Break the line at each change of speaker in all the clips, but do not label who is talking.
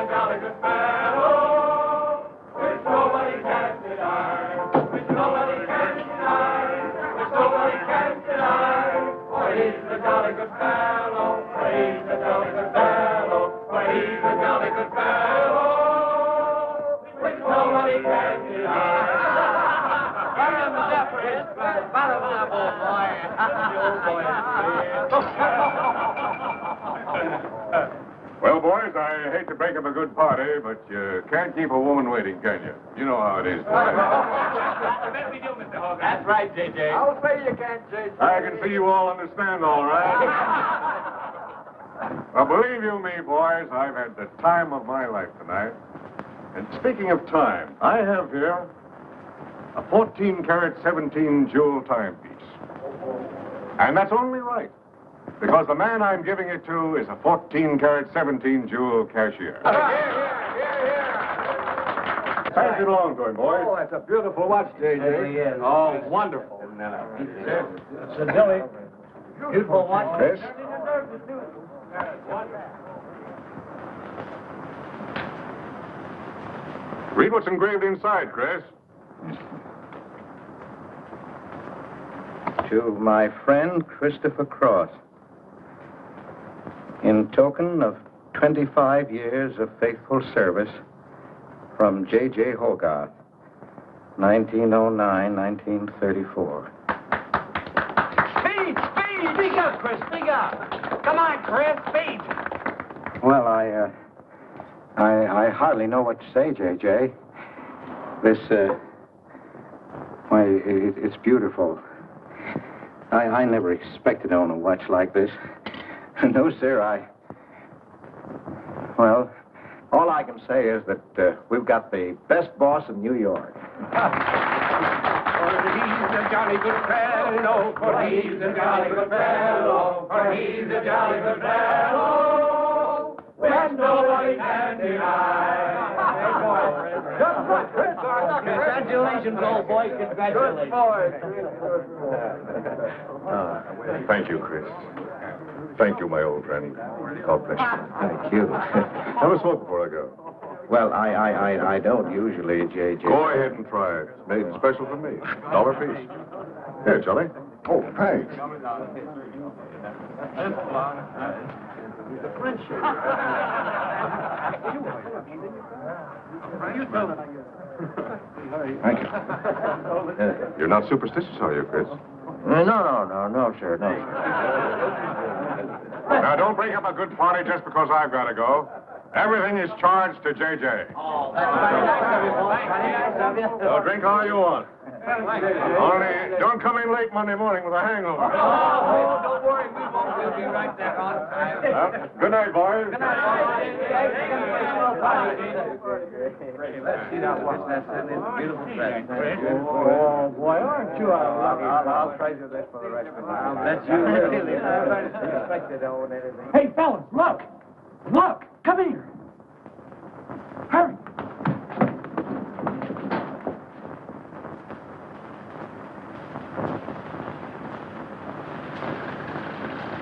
jolly good fellow, which nobody can deny, which nobody can deny, which nobody can deny. For he's a jolly good fellow, for he's a jolly good fellow, for he's a jolly good fellow, which nobody can deny.
Well, boys, I hate to break up a good party, but you can't keep a woman waiting, can you? You know how it is.
That's right, J.J.
I'll say you can't, J.J.
I can see you all understand, all right. Well, believe you me, boys, I've had the time of my life tonight. And speaking of time, I have here a 14-karat 17-jewel timepiece. And that's only right, because the man I'm giving it to is a 14-karat 17-jewel cashier. Pass it along to him, boys.
Oh, that's a beautiful watch, J.J.
Oh, wonderful.
Sir Billy. Beautiful watch.
Yes? Read what's engraved inside, Chris.
To my friend Christopher Cross, in token of 25 years of faithful service, from J.J. Hogarth, 1909-1934.
Speed! Speak up, Chris, speak up. Come on, Chris, speed.
Well, I hardly know what to say, J.J. This, it's beautiful. I never expected to own a watch like this. No, sir, well, all I can say is that we've got the best boss in New York.
For he's a jolly good fellow, for he's a jolly good fellow, for he's a jolly good fellow, which nobody can deny. Congratulations, old boy, congratulations.
Thank you, Chris. Thank you, my old friend. God bless you.
Thank you.
Have a smoke before I go.
Well, I don't usually, J.J.
Go ahead and try it. It's made special for me. $1 piece. Here, Charlie. Oh, thanks.
Thank you.
You're not superstitious, are you, Chris?
No, sir, no.
Now, don't break up a good party just because I've got to go. Everything is charged to J.J.
Oh, that's very nice of you, boy. Very nice of you.
So drink all you want. Only don't come in late Monday morning with a hangover.
Oh, don't worry, we won't. We'll be right there on time.
Good night, boys.
Good night, boys. Let's see that watch. That's a beautiful dress.
Oh, boy, aren't you? I'll treasure this for the rest of my life.
I'll bet you will.
I expected to own anything.
Hey, fellas, look! Look! Come here! Hurry!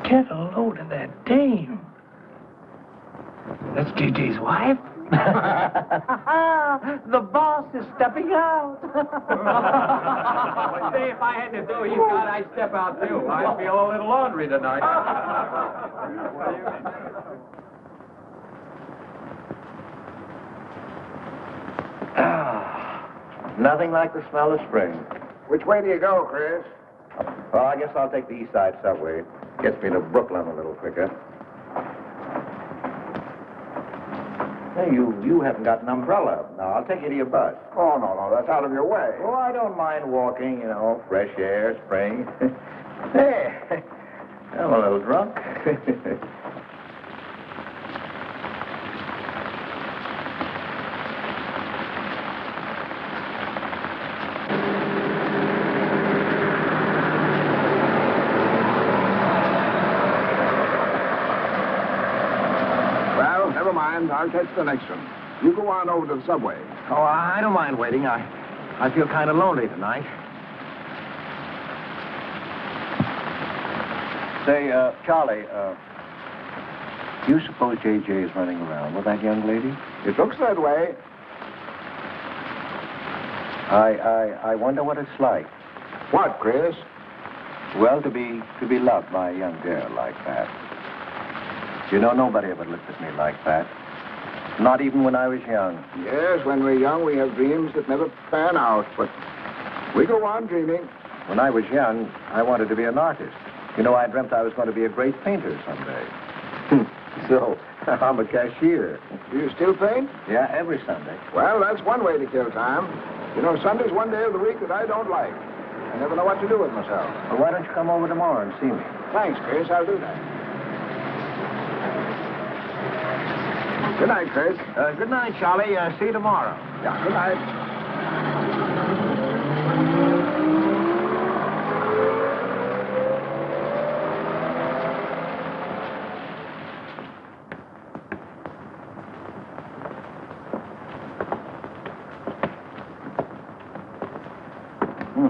Get a load of that dame. That's J.J.'s wife? The boss is stepping out.
Say, if I had to do his God, I'd step out too. I feel a little laundry tonight.
Nothing like the smell of spring.
Which way do you go, Chris?
Well, I guess I'll take the East Side subway. Gets me to Brooklyn a little quicker. Hey, you haven't got an umbrella. Now, I'll take you to your bus.
Oh, no, that's out of your way.
Oh, I don't mind walking, fresh air, spring. Hey, I'm a little drunk.
Well, never mind. I'll catch the next one. You go on over to the subway.
Oh, I don't mind waiting. I feel kind of lonely tonight. Say, Charlie, Do you suppose J.J. is running around with that young lady?
It looks that way.
I wonder what it's like.
What, Chris?
Well, to be loved by a young girl like that. You know, nobody ever looked at me like that. Not even when I was young.
Yes, when we're young, we have dreams that never pan out, but we go on dreaming.
When I was young, I wanted to be an artist. You know, I dreamt I was going to be a great painter someday. So, I'm a cashier.
Do you still paint?
Yeah, every Sunday.
Well, that's one way to kill time. You know, Sunday's one day of the week that I don't like. I never know what to do with myself.
Well, why don't you come over tomorrow and see me?
Thanks, Chris. I'll do that. Good night, Chris.
Good night, Charlie. See you tomorrow.
Yeah, good night.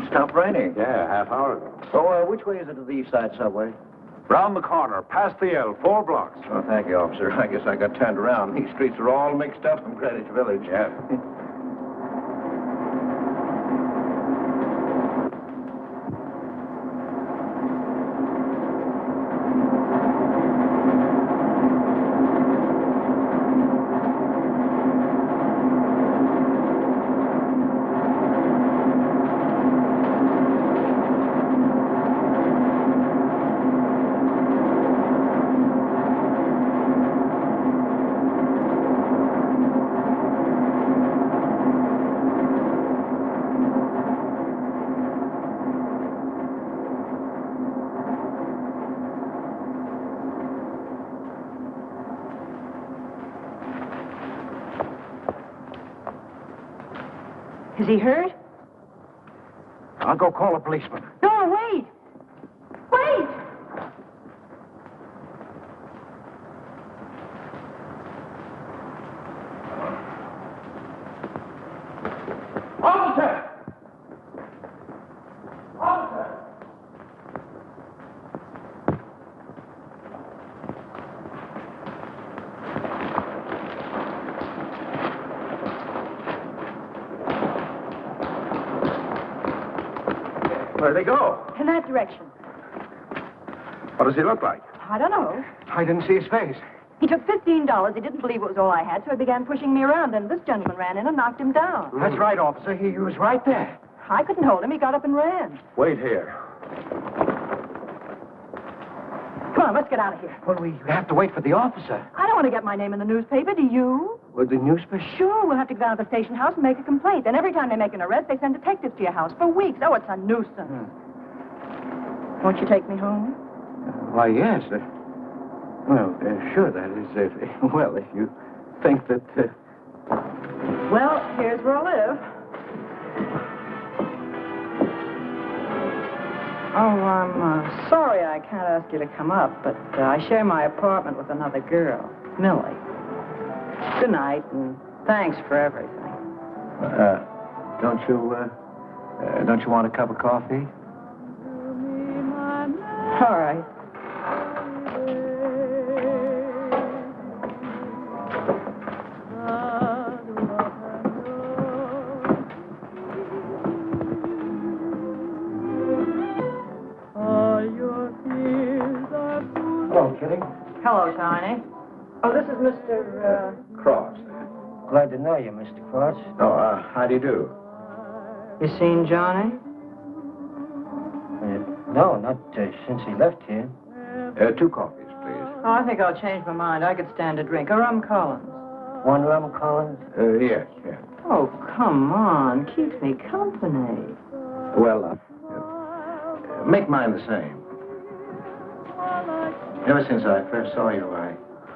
Stopped raining.
Yeah, half hour ago.
So, which way is it to the East Side Subway?
Round the corner, past the L, 4 blocks.
Oh, thank you, officer. I guess I got turned around. These streets are all mixed up from Greenwich Village.
Yeah.
Is he hurt?
I'll go call a policeman.
No, wait! Wait!
Officer! Officer!
Where'd they go?
In that direction.
What does he look like?
I don't know.
I didn't see his face.
He took $15. He didn't believe it was all I had, so he began pushing me around, and this gentleman ran in and knocked him down.
That's right, officer. He was right there.
I couldn't hold him. He got up and ran.
Wait here.
Come on, let's get out of here.
Well, we have to wait for the officer.
I don't want to get my name in the newspaper, do you?
With the newspaper?
Sure, we'll have to go down to the station house and make a complaint. Then every time they make an arrest, they send detectives to your house for weeks. Oh, it's a nuisance. Won't you take me home?
Why, yes. Sure, that is it. Well, if you think that...
Well, here's where I live. Oh, I'm sorry I can't ask you to come up, but I share my apartment with another girl, Millie. Good night, and thanks for everything.
Don't you want a cup of coffee?
All right.
Hello, Kitty.
Hello, Tiny. Oh, this is Mr.
Cross.
Glad to know you, Mr. Cross.
Oh, how do you do?
You seen Johnny?
No, not since he left here.
2 coffees, please.
Oh, I think I'll change my mind. I could stand a drink. A rum Collins.
One rum, Collins?
Yes, yes.
Oh, come on. Keeps me company.
Well, make mine the same. Ever since I first saw you,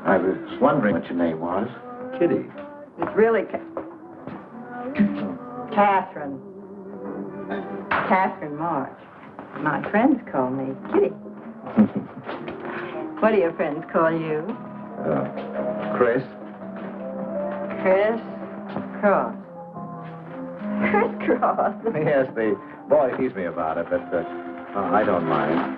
I was wondering what your name was. Kitty.
It's really Catherine. Catherine March. My friends call me Kitty. What do your friends call you?
Chris.
Chris Cross. Chris Cross.
Yes, the boy teased me about it, but I don't mind.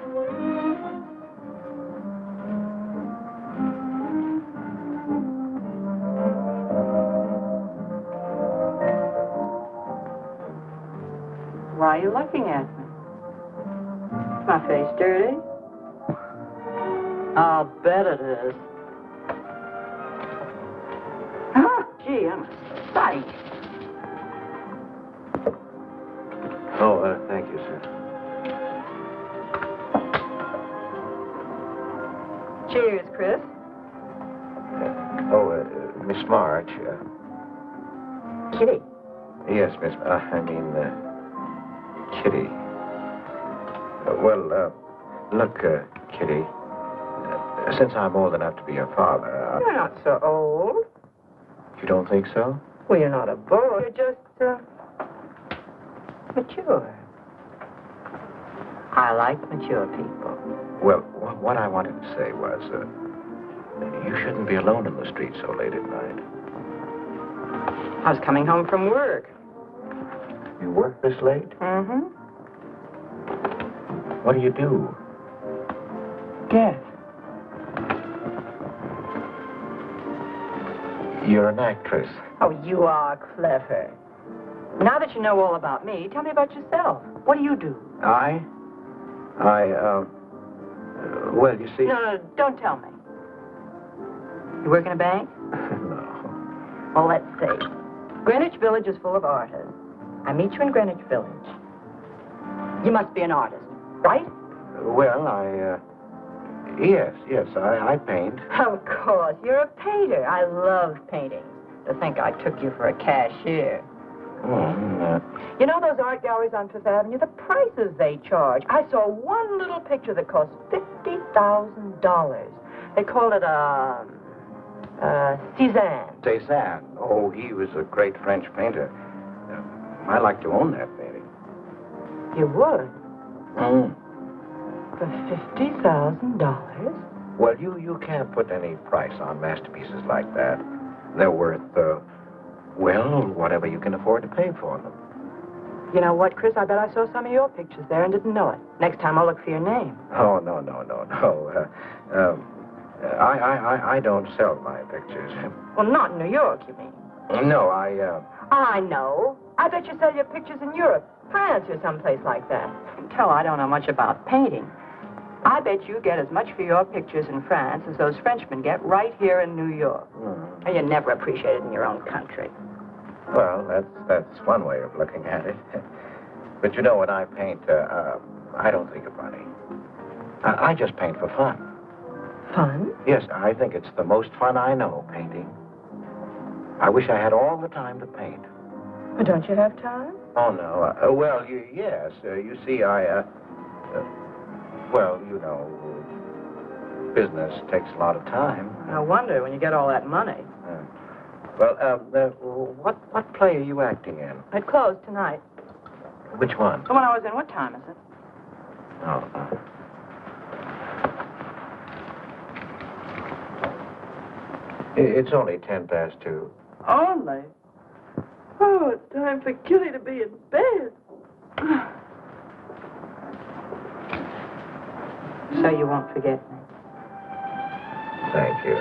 are you looking at me? Is my face dirty? I'll bet it is. Oh, gee, I'm a sight.
Oh, thank you, sir.
Cheers, Chris.
Miss March.
Kitty.
Yes, Miss. Kitty. Look, Kitty. Since I'm old enough to be your father,
You're not so old.
You don't think so?
Well, you're not a boy. You're just, mature. I like mature people.
Well, what I wanted to say was, you shouldn't be alone in the street so late at night.
I was coming home from work.
You work this late?
Mm-hmm.
What do you do?
Yes.
You're an actress.
Oh, you are clever. Now that you know all about me, tell me about yourself. What do you do?
Well, you see...
No, don't tell me. You work in a bank?
No.
Well, let's see. Greenwich Village is full of artists. I meet you in Greenwich Village. You must be an artist, right?
Well, Yes, I paint.
Of course. You're a painter. I love painting. To think I took you for a cashier. You know those art galleries on Fifth Avenue? The prices they charge. I saw one little picture that cost $50,000. They call it Cézanne.
Cézanne. Oh, he was a great French painter. I'd like to own that painting.
You would? For $50,000?
Well, you can't put any price on masterpieces like that. They're worth, whatever you can afford to pay for them.
You know what, Chris? I bet I saw some of your pictures there and didn't know it. Next time I'll look for your name.
Oh, no. I don't sell my pictures.
Well, not in New York, you mean?
No,
I know. I bet you sell your pictures in Europe, France, or someplace like that. You can tell I don't know much about painting. I bet you get as much for your pictures in France as those Frenchmen get right here in New York. And you're never appreciated in your own country.
Well, that's one way of looking at it. But you know, when I paint, I don't think of money. I just paint for fun.
Fun?
Yes, I think it's the most fun I know, painting. I wish I had all the time to paint.
But don't you have time?
Oh, no. Yes. You see, business takes a lot of time.
No wonder when you get all that money.
What play are you acting in?
It closed tonight.
Which one?
The one I was in. What time is it?
Oh. It's only 2:10.
Only? Oh, it's time for Kitty to be in bed. So you won't forget me?
Thank you.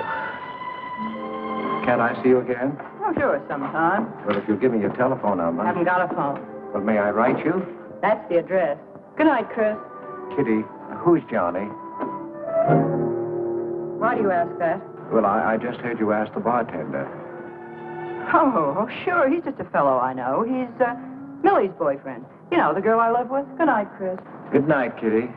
Can't I see you again?
Oh, sure, sometime.
Well, if you'll give me your telephone number.
I haven't got a phone.
Well, may I write you?
That's the address. Good night, Chris.
Kitty, who's Johnny?
Why do you ask that?
Well, I just heard you ask the bartender.
Oh, sure. He's just a fellow I know. He's, Millie's boyfriend. You know, the girl I live with. Good night, Chris.
Good night, Kitty.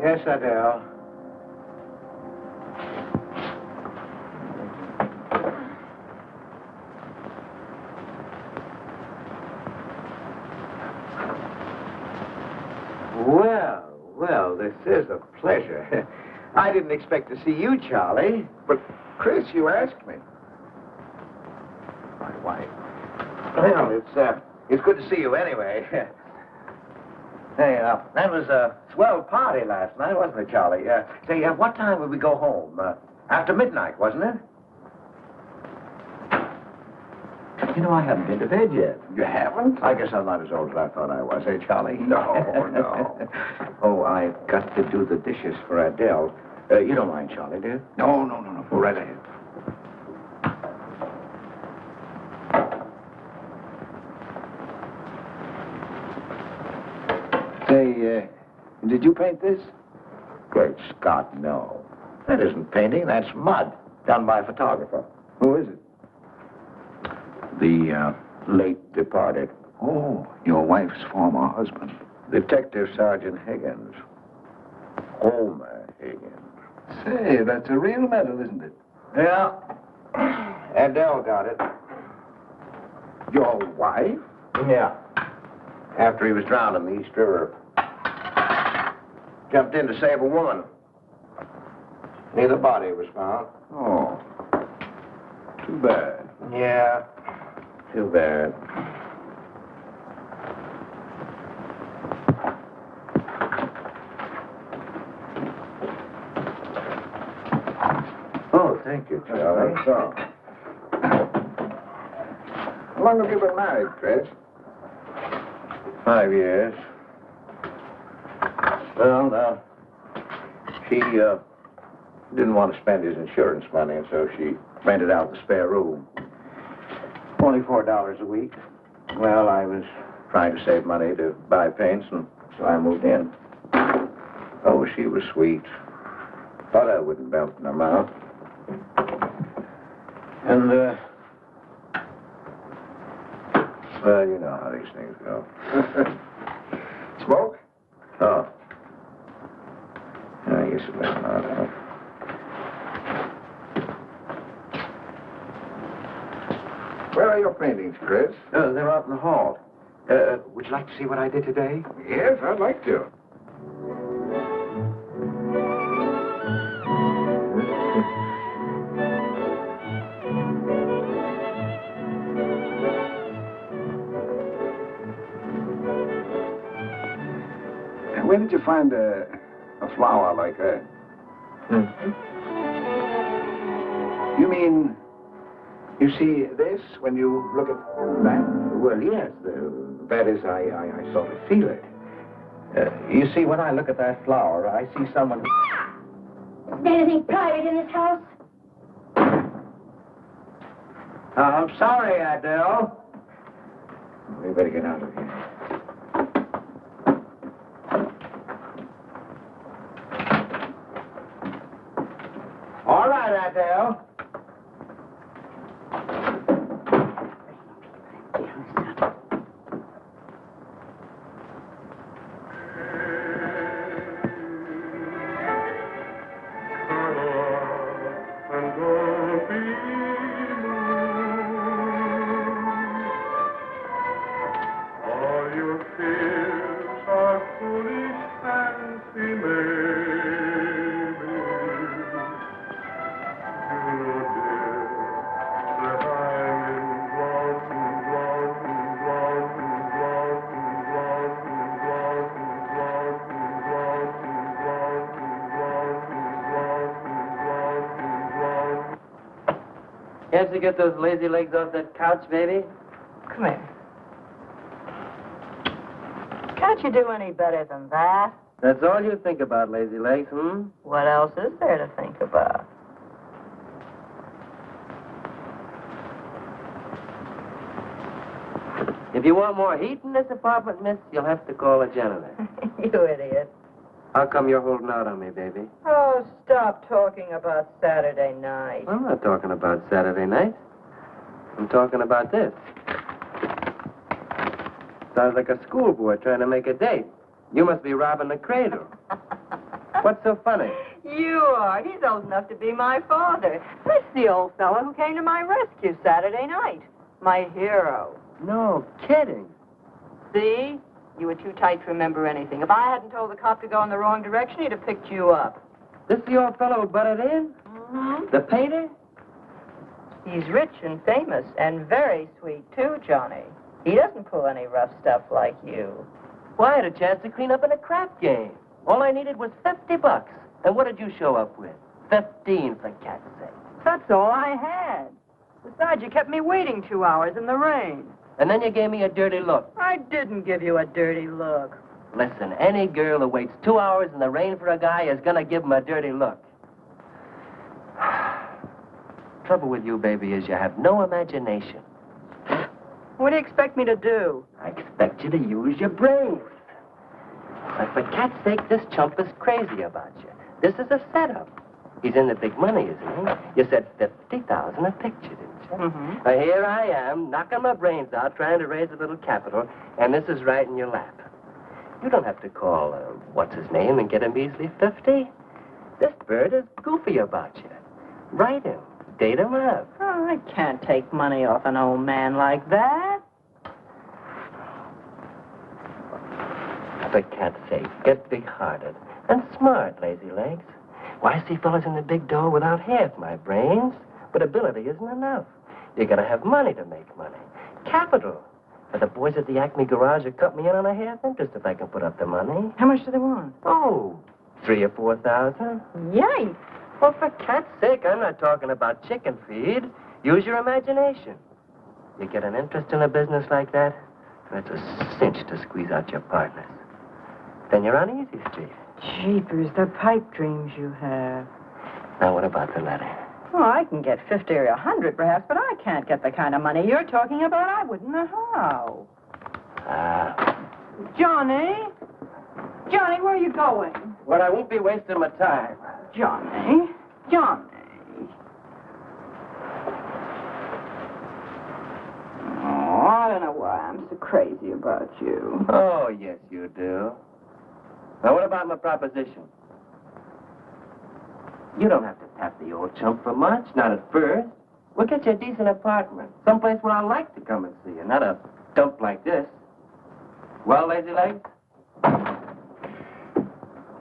Yes, Adele. pleasure. I didn't expect to see you, Charlie.
But, Chris, you asked me.
My wife. Well, it's good to see you anyway. Hey, that was a swell party last night, wasn't it, Charlie? Say, what time would we go home? After midnight, wasn't it? You know, I haven't been to bed yet.
You haven't?
I guess I'm not as old as I thought I was, eh, Charlie?
No, no.
Oh, I've got to do the dishes for Adele. You don't mind, Charlie, do you?
No. Go right ahead.
Say, did you paint this? Great Scott, no. That isn't painting, that's mud. Done by a photographer.
Who is it?
The late departed.
Oh, your wife's former husband.
Detective Sergeant Higgins. Homer Higgins.
Say, that's a real medal, isn't it?
Yeah. Adele got it.
Your wife?
Yeah. After he was drowned in the East River. Jumped in to save a woman. Neither body was found.
Oh. Too bad.
Yeah. Too bad. Oh, thank you, Charlie.
So. How long have you been married, Chris?
5 years. Well, she didn't want to spend his insurance money, and so she rented out the spare room. Only $4 a week. Well, I was trying to save money to buy paints, and so I moved in. Oh, she was sweet. Thought I wouldn't melt in her mouth. And, well, you know how these things go.
Smoke?
Oh. I guess it was not enough.
Where are your paintings, Chris?
They're out in the hall. Would you like to see what I did today?
Yes, I'd like to. Where did you find a flower like that? You mean, you see this when you look at that?
Well, yes. That is, I sort of feel it. You see, when I look at that flower, I see someone...
Is there anything private in this house?
I'm sorry, Adele. We better get out of here. All right, Adele.
Can't you get those lazy legs off that couch, baby?
Come here. Can't you do any better than that?
That's all you think about, lazy legs, hmm?
What else is there to think about?
If you want more heat in this apartment, miss, you'll have to call a janitor.
You idiot.
How come you're holding out on me, baby?
Oh, stop talking about Saturday night.
I'm not talking about Saturday night. I'm talking about this. Sounds like a schoolboy trying to make a date. You must be robbing the cradle. What's so funny?
You are. He's old enough to be my father. This is the old fellow who came to my rescue Saturday night. My hero.
No kidding.
See? You were too tight to remember anything. If I hadn't told the cop to go in the wrong direction, he'd have picked you up.
This the old fellow who butted in?
Mm-hmm.
The painter?
He's rich and famous and very sweet, too, Johnny. He doesn't pull any rough stuff like you.
Well, I had a chance to clean up in a crap game. All I needed was $50. And what did you show up with? 15, for cat's sake.
That's all I had. Besides, you kept me waiting 2 hours in the rain.
And then you gave me a dirty look.
I didn't give you a dirty look.
Listen, any girl who waits 2 hours in the rain for a guy is gonna give him a dirty look. Trouble with you, baby, is you have no imagination.
What do you expect me to do?
I expect you to use your brains. But for cat's sake, this chump is crazy about you. This is a setup. He's in the big money, isn't he? You said 50,000 a picture, didn't you?
Mm-hmm.
Now, here I am, knocking my brains out, trying to raise a little capital, and this is right in your lap. You don't have to call, what's his name, and get a measly 50. This bird is goofy about you. Write him. Date him up.
Oh, I can't take money off an old man like that.
For cat's sake, get big-hearted and smart, lazy legs. Why, I see fellas in the big door without half my brains, but ability isn't enough. You gotta have money to make money. Capital. But the boys at the Acme garage will cut me in on a half interest if I can put up the money.
How much do they want?
Oh, 3,000 or 4,000.
Yikes.
Well, for cat's sake, I'm not talking about chicken feed. Use your imagination. You get an interest in a business like that, and it's a cinch to squeeze out your partners. Then you're on easy street.
Jeepers, the pipe dreams you have.
Now, what about the letter?
Oh, I can get 50 or 100 perhaps, but I can't get the kind of money you're talking about. I wouldn't know how. Johnny? Johnny, where are you going?
Well, I won't be wasting my time.
Johnny? Johnny? Oh, I don't know why I'm so crazy about you.
Oh, yes, you do. Now, what about my proposition? You don't have to tap the old chump for much, not at first. We'll get you a decent apartment, someplace where I like to come and see you, not a dump like this. Well, lazy legs?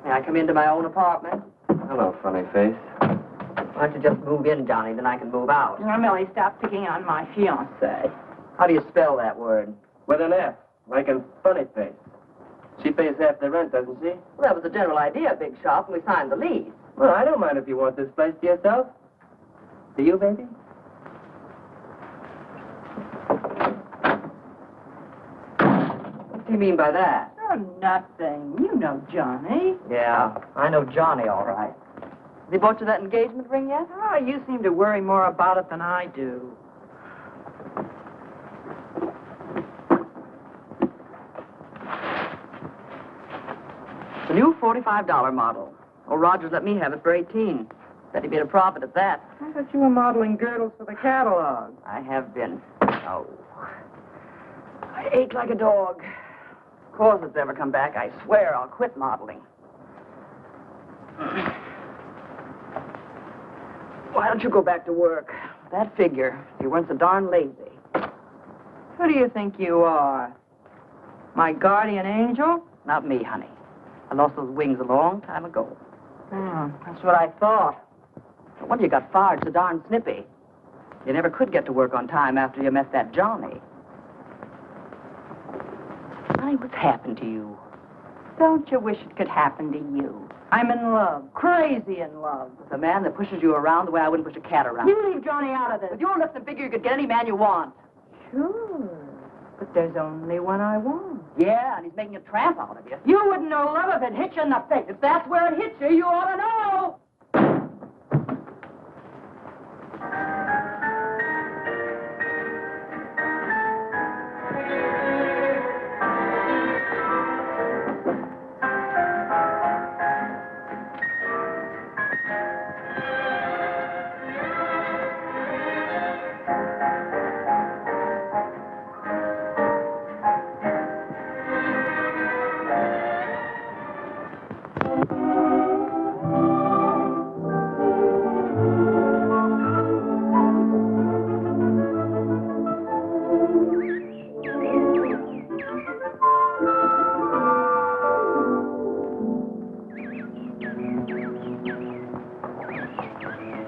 May I come into my own apartment?
Hello, funny face.
Why don't you just move in, Johnny, then I can move out. Now, Millie, stop picking on my fiancée. How do you spell that word?
With an F, like in funny face. She pays half the rent, doesn't she?
Well, that was the general idea, Big Shop, when we signed the lease.
Well, I don't mind if you want this place to yourself. Do you, baby?
What do you mean by that? Oh, nothing. You know Johnny. Yeah, I know Johnny, all right. Has he bought you that engagement ring yet? Oh, you seem to worry more about it than I do. The new $45 model. Oh, Rogers let me have it for 18. Said he made a profit at that. I thought you were modeling girdles for the catalog. I have been. Oh. I ache like a dog. Of course, if it's ever come back, I swear I'll quit modeling. Why don't you go back to work? That figure, you weren't so darn lazy. Who do you think you are? My guardian angel? Not me, honey. I lost those wings a long time ago. That's what I thought. No wonder you got fired so darn snippy. You never could get to work on time after you met that Johnny. Honey, what's happened to you? Don't you wish it could happen to you? I'm in love, crazy in love, with a man that pushes you around the way I wouldn't push a cat around. You leave Johnny out of this. With your looks and figure, you could get any man you want. Sure, but there's only one I want. Yeah, and he's making a tramp out of you. You wouldn't know love if it hit you in the face. If that's where it hits you, you ought to know.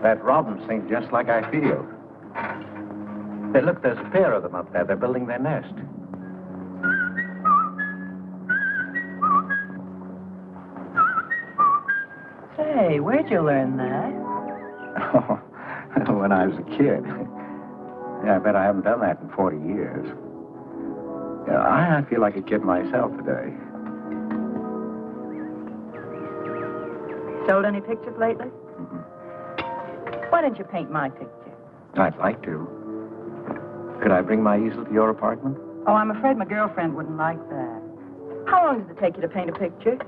That robin sings just like I feel. Hey, look, there's a pair of them up there. They're building their nest.
Say, where'd you learn that?
Oh, when I was a kid. Yeah, I bet I haven't done that in 40 years. Yeah, I feel like a kid myself today.
Sold any pictures lately? Why didn't you paint my picture?
I'd like to. Could I bring my easel to your apartment?
Oh, I'm afraid my girlfriend wouldn't like that. How long does it take you to paint a picture?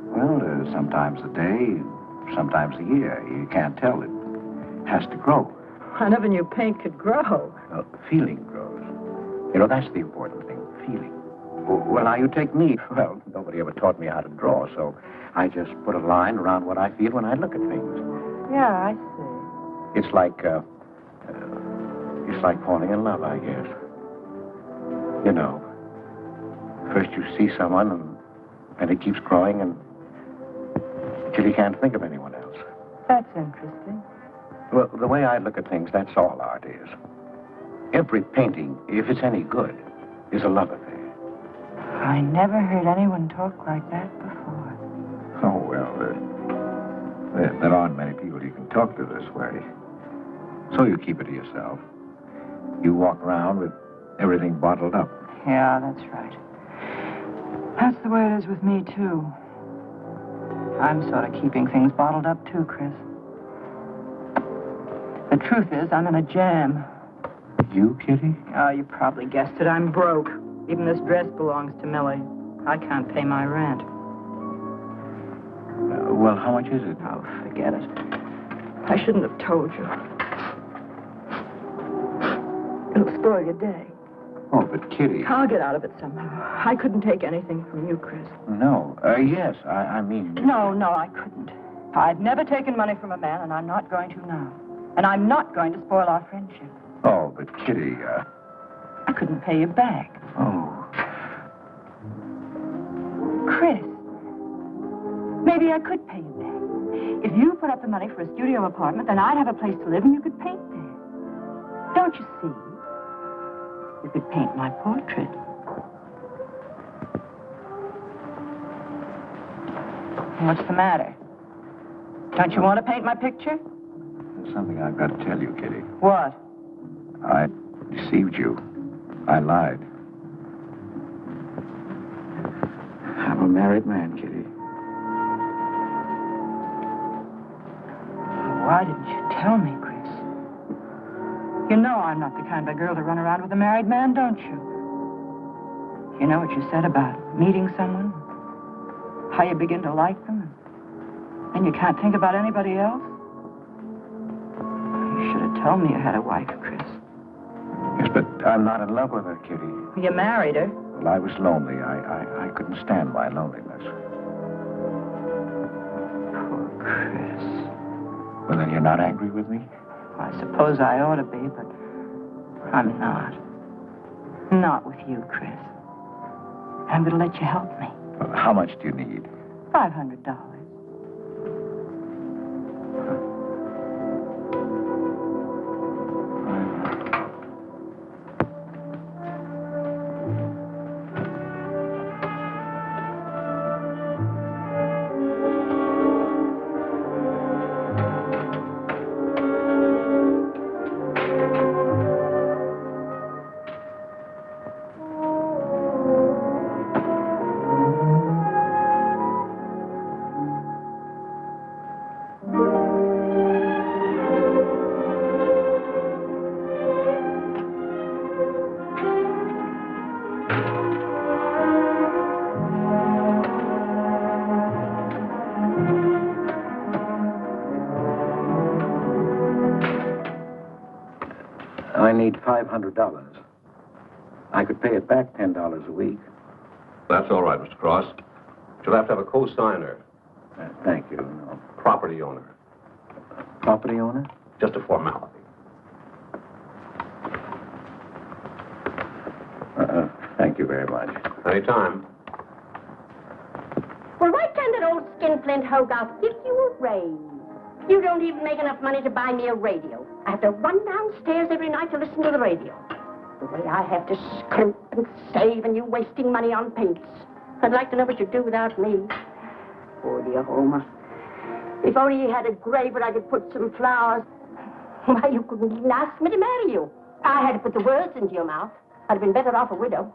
Well, sometimes a day, sometimes a year. You can't tell. It has to grow.
I never knew paint could grow.
Feeling grows. You know, that's the important thing, feeling. Well, now, you take me. Well, nobody ever taught me how to draw, so I just put a line around what I feel when I look at things.
Yeah, I see.
It's like falling in love, I guess. You know, first you see someone, and it keeps growing until you can't think of anyone else.
That's interesting.
Well, the way I look at things, that's all art is. Every painting, if it's any good, is a love affair.
I never heard anyone talk like that before.
Oh, well, there aren't many people you can talk to this way. So you keep it to yourself. You walk around with everything bottled up.
Yeah, that's right. That's the way it is with me, too. I'm sort of keeping things bottled up, too, Chris. The truth is, I'm in a jam.
You, Kitty?
Oh, you probably guessed it. I'm broke. Even this dress belongs to Millie. I can't pay my rent.
Well, how much is it?
Oh, forget it. I shouldn't have told you. It'll spoil your day.
Oh, but Kitty...
I'll get out of it somehow. I couldn't take anything from you, Chris.
No. Yes, I mean...
No, I couldn't. I've never taken money from a man, and I'm not going to now. And I'm not going to spoil our friendship.
Oh, but Kitty,
I couldn't pay you back.
Oh.
Chris, maybe I could pay you back. If you put up the money for a studio apartment, then I'd have a place to live and you could paint there. Don't you see? You could paint my portrait. What's the matter? Don't you want to paint my picture?
There's something I've got to tell you, Kitty.
What?
I deceived you. I lied. I'm a married man, Kitty.
Why didn't you tell me, Chris? You know I'm not the kind of girl to run around with a married man, don't you? You know what you said about meeting someone? How you begin to like them? And you can't think about anybody else? You should have told me you had a wife, Chris.
Yes, but I'm not in love with her, Kitty.
You married her?
Well, I was lonely. I couldn't stand my loneliness.
Poor Chris.
Well, then you're not angry with me?
I suppose I ought to be, but I'm not. Not with you, Chris. I'm going to let you help me.
Well, how much do you need?
$500.
I need $500. I could pay it back $10 a week.
That's all right, Mr. Cross. You'll have to have a co-signer.
Thank you. No.
Property owner.
Property owner?
Just a formality.
Thank you very much.
Anytime.
Well, why can't that old skinflint Hogarth give you a raise? You don't even make enough money to buy me a radio. I have to run downstairs every night to listen to the radio. The way I have to scrimp and save and you wasting money on paints. I'd like to know what you'd do without me. Poor dear Homer. If only you had a grave where I could put some flowers. Why, you couldn't even ask me to marry you. I had to put the words into your mouth. I'd have been better off a widow.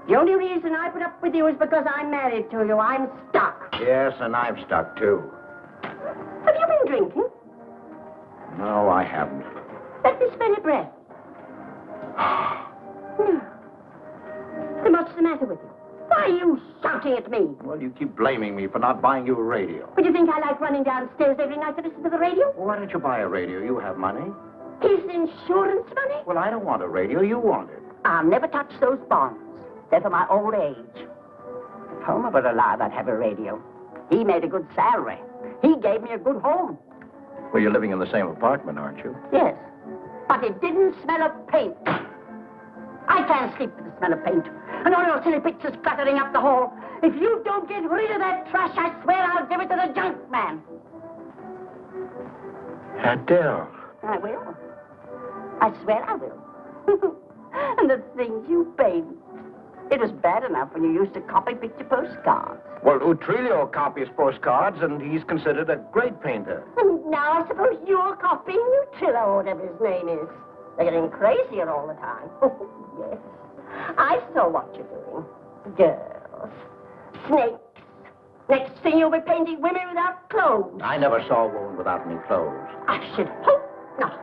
The only reason I put up with you is because I'm married to you. I'm stuck.
Yes, and I'm stuck, too.
Have you been drinking?
No, I haven't.
Let me smell your breath. No. Then what's the matter with you? Why are you shouting at me?
Well, you keep blaming me for not buying you a radio.
But you think I like running downstairs every night to listen to the radio?
Well, why don't you buy a radio? You have money.
Is it insurance money?
Well, I don't want a radio. You want it.
I'll never touch those bonds. They're for my old age. If Homer were alive, I'd have a radio. He made a good salary. He gave me a good home.
Well, you're living in the same apartment, aren't you?
Yes. But it didn't smell of paint. I can't sleep with the smell of paint. And all your silly pictures cluttering up the hall. If you don't get rid of that trash, I swear I'll give it to the junk man.
Adele.
I will. I swear I will. And the things you paint. It was bad enough when you used to copy picture postcards.
Well, Utrillo copies postcards, and he's considered a great painter.
And now I suppose you're copying Utrillo, or whatever his name is. They're getting crazier all the time. Oh, yes. I saw what you're doing. Girls. Snakes. Next thing you'll be painting women without clothes.
I never saw a woman without any clothes.
I should hope not.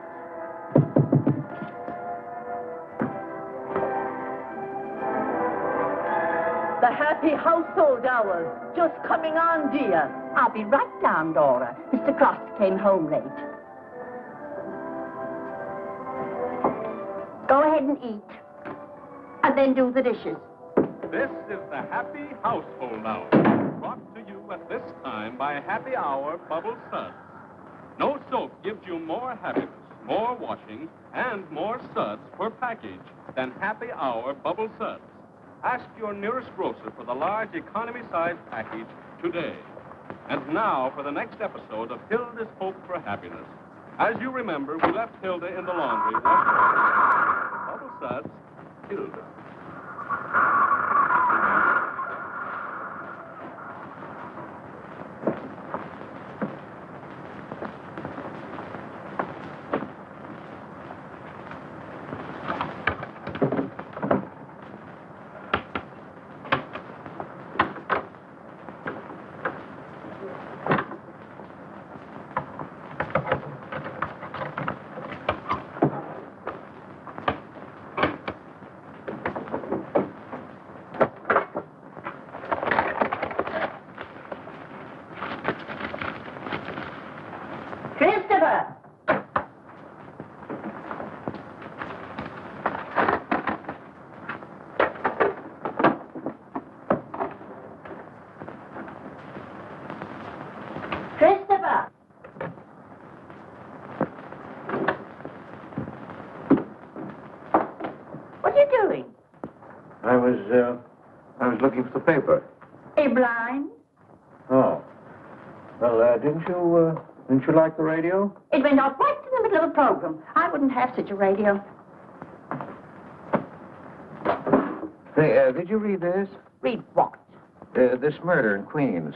The happy household hours. Just coming on, dear.
I'll be right down, Dora. Mr. Cross came home late. Go ahead and eat. And then do the dishes.
This is the Happy Household Hour, brought to you at this time by Happy Hour Bubble Suds. No soap gives you more happiness, more washing, and more suds per package than Happy Hour Bubble Suds. Ask your nearest grocer for the large economy-size package today. And now for the next episode of Hilda's Hope for Happiness. As you remember, we left Hilda in the laundry. Bubble Suds, Hilda.
I was looking for the paper.
Are you blind?
Oh. Well, didn't you like the radio?
It went off right in the middle of a program. I wouldn't have such a radio.
Hey, did you read this?
Read what?
This murder in Queens.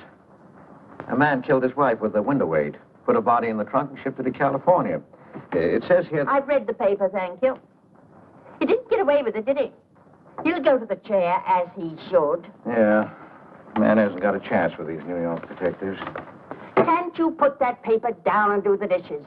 A man killed his wife with a window weight, put a body in the trunk and shipped it to California. It says here...
I've read the paper, thank you. He didn't get away with it, did he? He'll go to the chair, as he should.
Yeah. Man hasn't got a chance with these New York detectives.
Can't you put that paper down and do the dishes?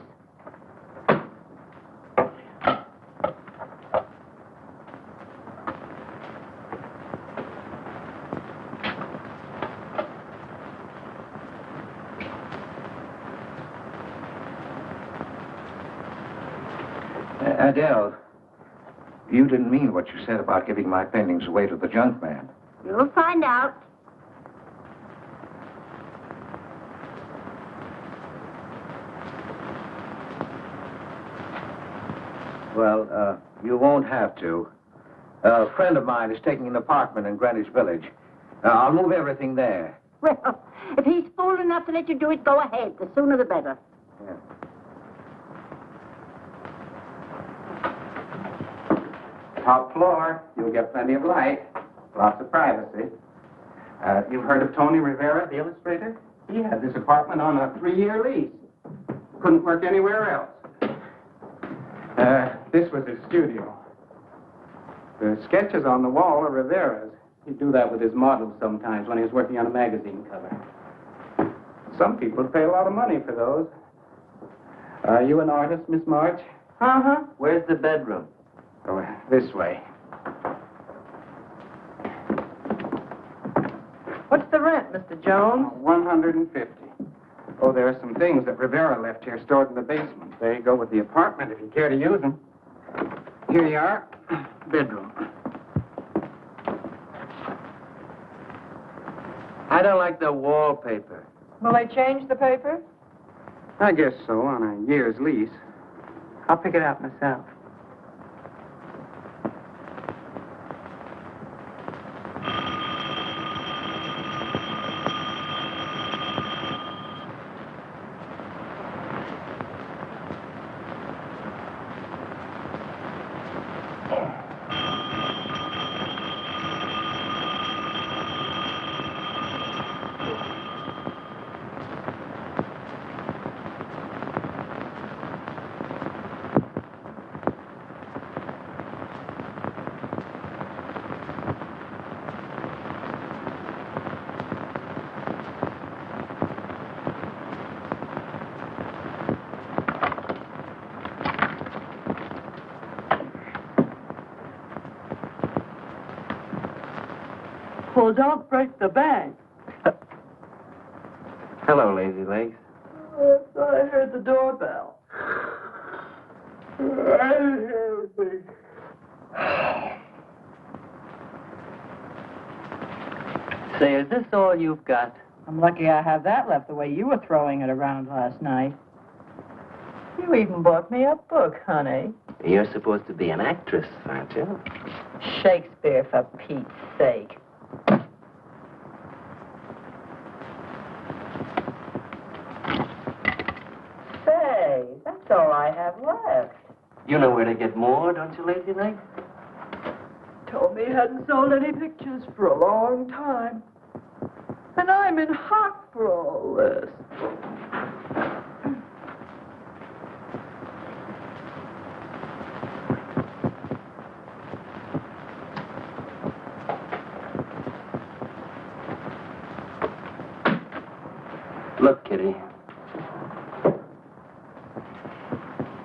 Adele, you didn't mean what you said about giving my paintings away to the junk man.
You'll find out.
Well, you won't have to. A friend of mine is taking an apartment in Greenwich Village. I'll move everything there.
Well, if he's fool enough to let you do it, go ahead. The sooner the better.
Yeah. Top floor. You'll get plenty of light. Lots of privacy. You've heard of Tony Rivera, the illustrator? He had this apartment on a 3-year lease. Couldn't work anywhere else. This was his studio. The sketches on the wall are Rivera's. He'd do that with his models sometimes when he was working on a magazine cover. Some people pay a lot of money for those. Are you an artist, Miss March?
Uh-huh. Where's the bedroom?
Oh, this way.
What's the rent, Mr. Jones?
150. Oh, there are some things that Rivera left here stored in the basement. They go with the apartment if you care to use them. Here you are. Bedroom.
I don't like the wallpaper.
Will they change the paper?
I guess so, on a year's lease. I'll pick it out myself.
Well, don't break the bank.
Hello, Lazy Legs.
I heard the doorbell. I didn't hear anything.
Say, is this all you've got?
I'm lucky I have that left the way you were throwing it around last night. You even bought me a book, honey.
You're supposed to be an actress, aren't you?
Shakespeare, for Pete's sake. Say, that's all I have left.
You know where to get more, don't you, Lazy Legs?
Told me he hadn't sold any pictures for a long time. And I'm in hock for all this.
Look, Kitty.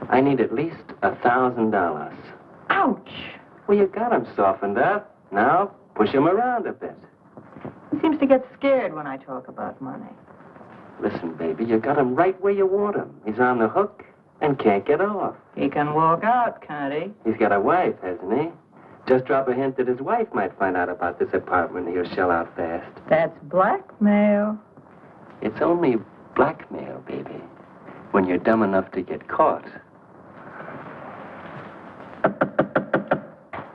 I need at least $1,000.
Ouch!
Well, you got him softened up. Now, push him around a bit.
He seems to get scared when I talk about money.
Listen, baby, you got him right where you want him. He's on the hook and can't get off.
He can walk out, can't he?
He's got a wife, hasn't he? Just drop a hint that his wife might find out about this apartment and he'll shell out fast.
That's blackmail.
It's only blackmail, baby, when you're dumb enough to get caught.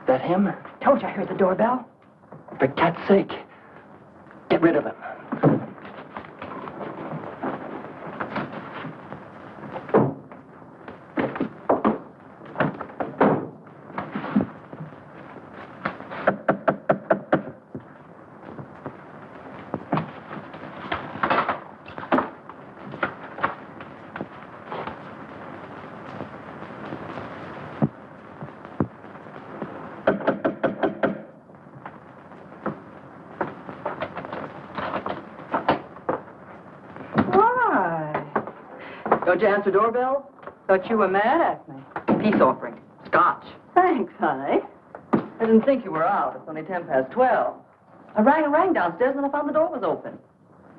That him?
Told you I heard the doorbell.
For cat's sake, get rid of him.
Don't you answer doorbell? Thought you were mad at me. Peace offering. Scotch.
Thanks, honey.
I didn't think you were out. It's only 12:10. I rang downstairs and I found the door was open.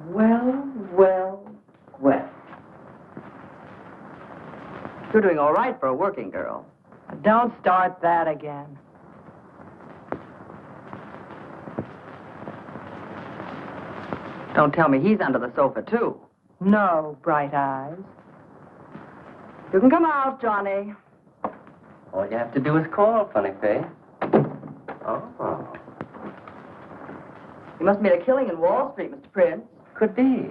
Well. You're doing all right for a working girl. But don't start that again. Don't tell me he's under the sofa, too. No, bright eyes. You can come out, Johnny.
All you have to do is call, funny face. Oh.
You must have made a killing in Wall Street, Mr. Prince.
Could be.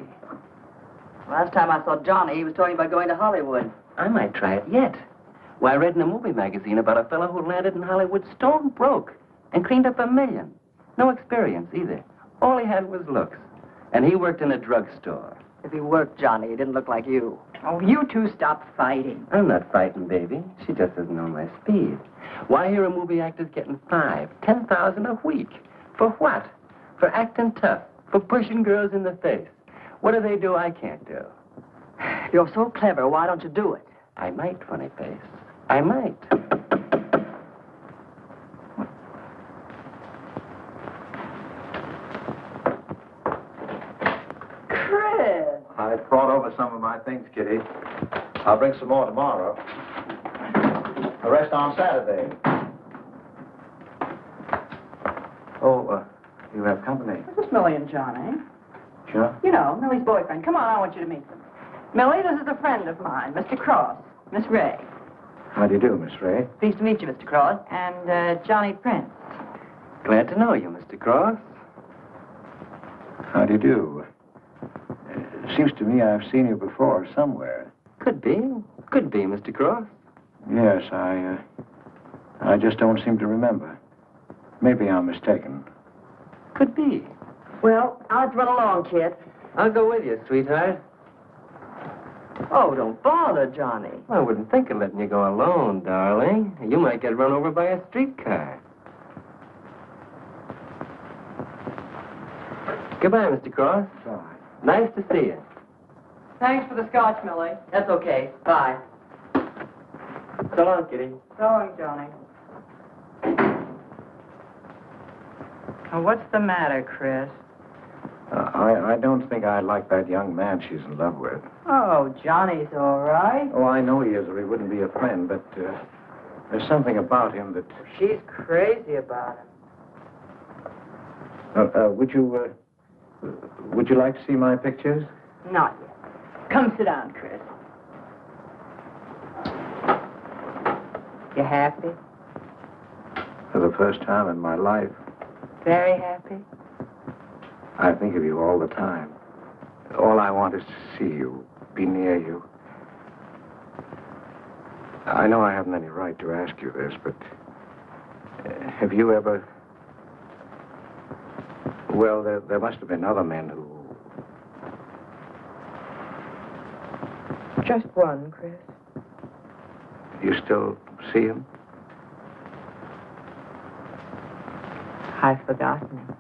Last time I saw Johnny, he was talking about going to Hollywood.
I might try it yet. Why, I read in a movie magazine about a fellow who landed in Hollywood stone broke and cleaned up $1 million. No experience either. All he had was looks. And he worked in a drugstore.
If he worked, Johnny, he didn't look like you. Oh, you two stop fighting.
I'm not fighting, baby. She just doesn't know my speed. Why, here are movie actors getting $5,000, $10,000 a week. For what? For acting tough. For pushing girls in the face. What do they do I can't do?
You're so clever. Why don't you do it?
I might, funny face. I might.
Chris!
I brought over some of my things, Kitty. I'll bring some more tomorrow. The rest on Saturday. Oh, you have company.
This is Millie and Johnny.
Sure.
You know, Millie's boyfriend. Come on, I want you to meet them. Millie, this is a friend of mine, Mr. Cross. Miss Ray.
How do you do, Miss Ray?
Pleased to meet you, Mr. Cross. And, Johnny Prince.
Glad to know you, Mr. Cross.
How do you do? Seems to me I've seen you before somewhere.
Could be. Could be, Mr. Cross.
Yes, I just don't seem to remember. Maybe I'm mistaken.
Could be.
Well, I'll have to run along, kid.
I'll go with you, sweetheart.
Oh, don't bother, Johnny.
I wouldn't think of letting you go alone, darling. You might get run over by a streetcar. Goodbye, Mr. Cross.
Bye.
Nice to see you.
Thanks for the scotch, Millie. That's okay. Bye.
So long, Kitty.
So long, Johnny. Oh, what's the matter, Chris?
I don't think I like that young man she's in love with.
Oh, Johnny's all right.
Oh, I know he is, or he wouldn't be a friend, but there's something about him that...
She's crazy about him.
Would you like to see my pictures?
Not yet. Come sit down, Chris. You happy?
For the first time in my life,
Very happy?
I think of you all the time. All I want is to see you, be near you. I know I haven't any right to ask you this, but have you ever... Well, there must have been other men who...
Just one, Chris.
You still see him?
I've forgotten him.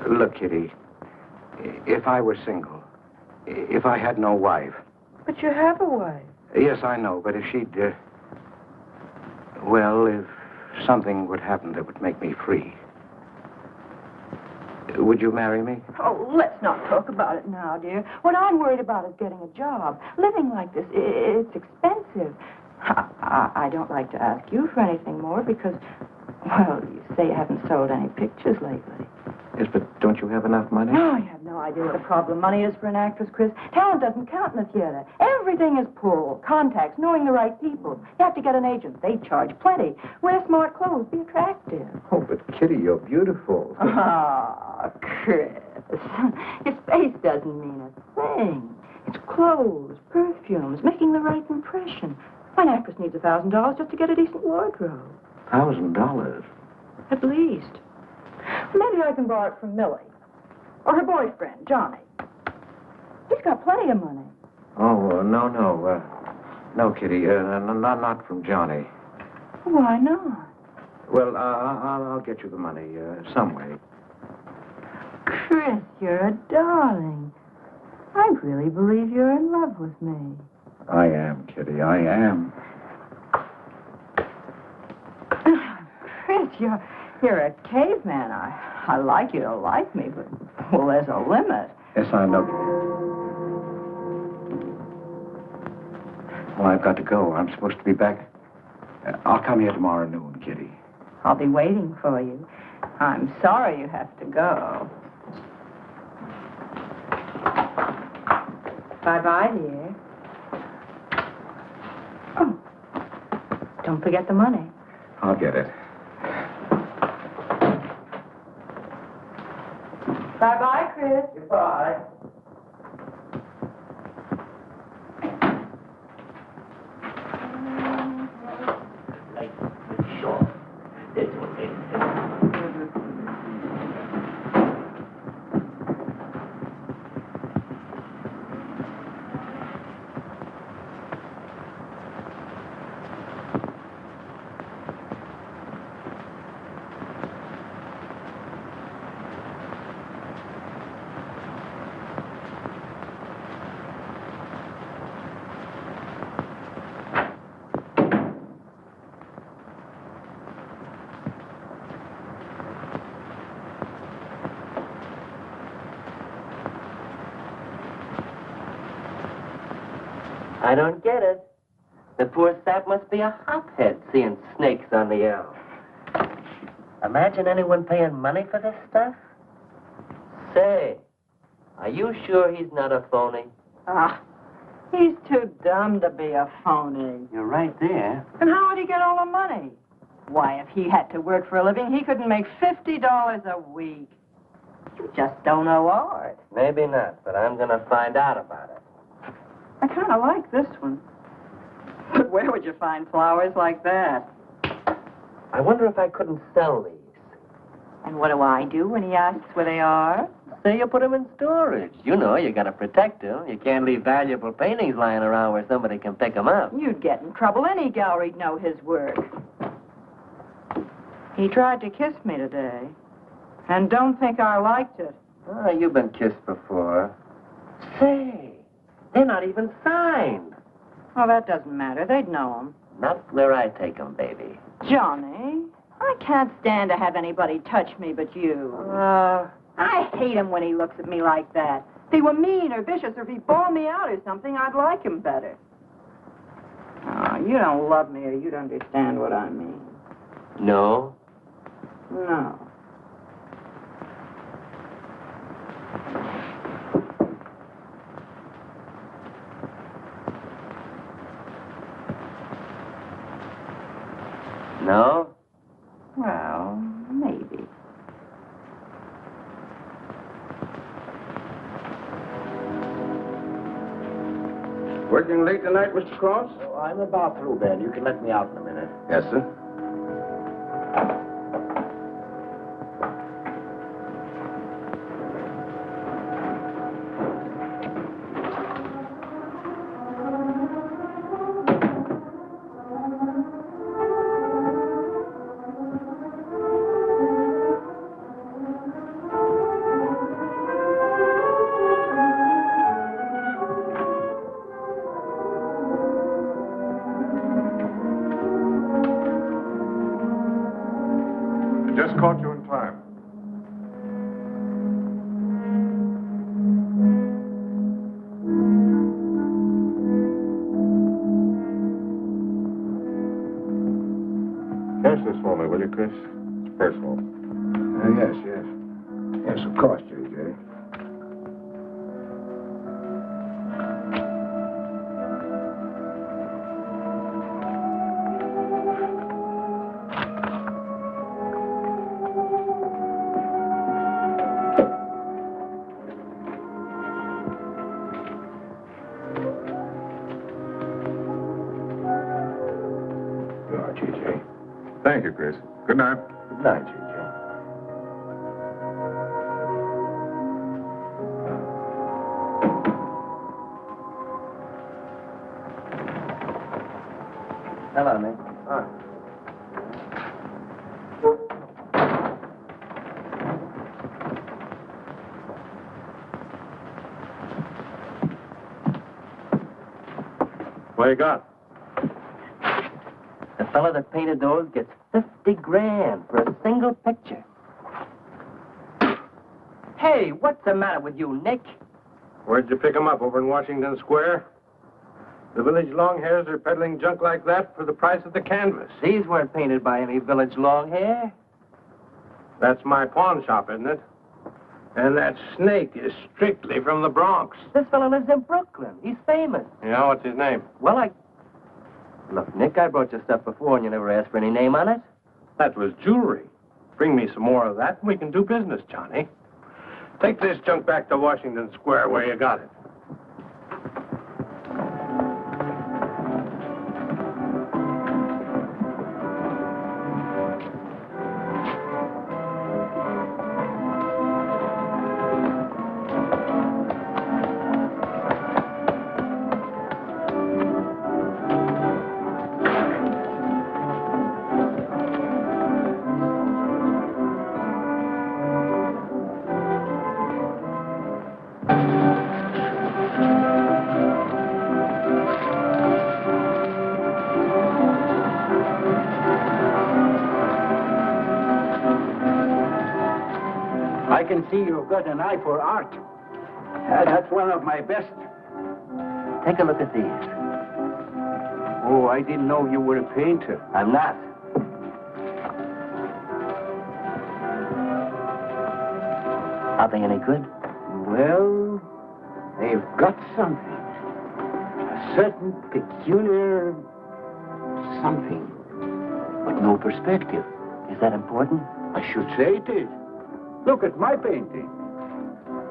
Look, Kitty, if I were single, if I had no wife...
But you have a wife.
Yes, I know, but if she'd... well, if something would happen that would make me free... Would you marry me?
Oh, let's not talk about it now, dear. What I'm worried about is getting a job. Living like this, it's expensive. I don't like to ask you for anything more because, well, you say you haven't sold any pictures lately.
Yes, but don't you have enough money?
No, you have no idea what the problem money is for an actress, Chris. Talent doesn't count in the theater. Everything is pull, contacts, knowing the right people. You have to get an agent. They charge plenty. Wear smart clothes. Be attractive.
Oh, but Kitty, you're beautiful.
Ah, Chris. Your face doesn't mean a thing. It's clothes, perfumes, making the right impression. An actress needs $1,000 just to get a decent wardrobe.
$1,000?
At least. Maybe I can borrow it from Millie. Or her boyfriend, Johnny. He's got plenty of money.
Oh, no. No, Kitty, not from Johnny.
Why not?
Well, I'll get you the money some way.
Chris, you're a darling. I really believe you're in love with me.
I am, Kitty, I am.
Chris, you're a caveman. I like you to like me, but, well, there's a limit.
Yes, I know. Well, I've got to go. I'm supposed to be back. I'll come here tomorrow noon, Kitty.
I'll be waiting for you. I'm sorry you have to go. Bye-bye, dear. Oh, don't forget the money.
I'll get it.
Bye-bye, Chris.
Goodbye.
I don't get it. The poor sap must be a hophead seeing snakes on the L. Imagine anyone paying money for this stuff? Say, are you sure he's not a phony?
Ah, he's too dumb to be a phony.
You're right there.
And how would he get all the money? Why, if he had to work for a living, he couldn't make $50 a week. You just don't know art.
Maybe not, but I'm going to find out about it.
I kind of like this one. But where would you find flowers like that?
I wonder if I couldn't sell these.
And what do I do when he asks where they are?
Say you put them in storage. You know, you got to protect them. You can't leave valuable paintings lying around where somebody can pick them up.
You'd get in trouble. Any gallery'd know his work. He tried to kiss me today. And don't think I liked it.
Oh, you've been kissed before. Say, they're not even signed.
Oh, that doesn't matter. They'd know him.
Not where I take them, baby.
Johnny, I can't stand to have anybody touch me but you. I hate him when he looks at me like that. If he were mean or vicious or if he bawled me out or something, I'd like him better. Oh, you don't love me or you'd understand what I mean.
No?
No.
No?
Well, maybe.
Working late tonight, Mr. Cross?
Oh, I'm about through, Ben. You can let me out in a minute.
Yes, sir.
Just caught you in time. Cash this for me, will you, Chris? It's personal.
Yes, yes. Yes, of course, J.J. J.J.
Thank you, Chris. Good night.
Good night, J.J.
Hello, Nick.
What you got?
The fella that painted those gets 50 grand for a single picture. Hey, what's the matter with you, Nick?
Where'd you pick 'em up? Over in Washington Square? The village longhairs are peddling junk like that for the price of the canvas.
These weren't painted by any village long hair.
That's my pawn shop, isn't it? And that snake is strictly from the Bronx.
This fella lives in Brooklyn. He's famous.
Yeah, what's his name?
Well, Look, Nick, I brought you stuff before and you never asked for any name on it.
That was jewelry. Bring me some more of that and we can do business, Johnny. Take this junk back to Washington Square where you got it.
I can see you've got an eye for art. That's one of my best.
Take a look at these.
Oh, I didn't know you were a painter.
I'm not. Are they any good?
Well, they've got something. A certain peculiar something.
But no perspective. Is that important?
I should say it is. Look at my painting.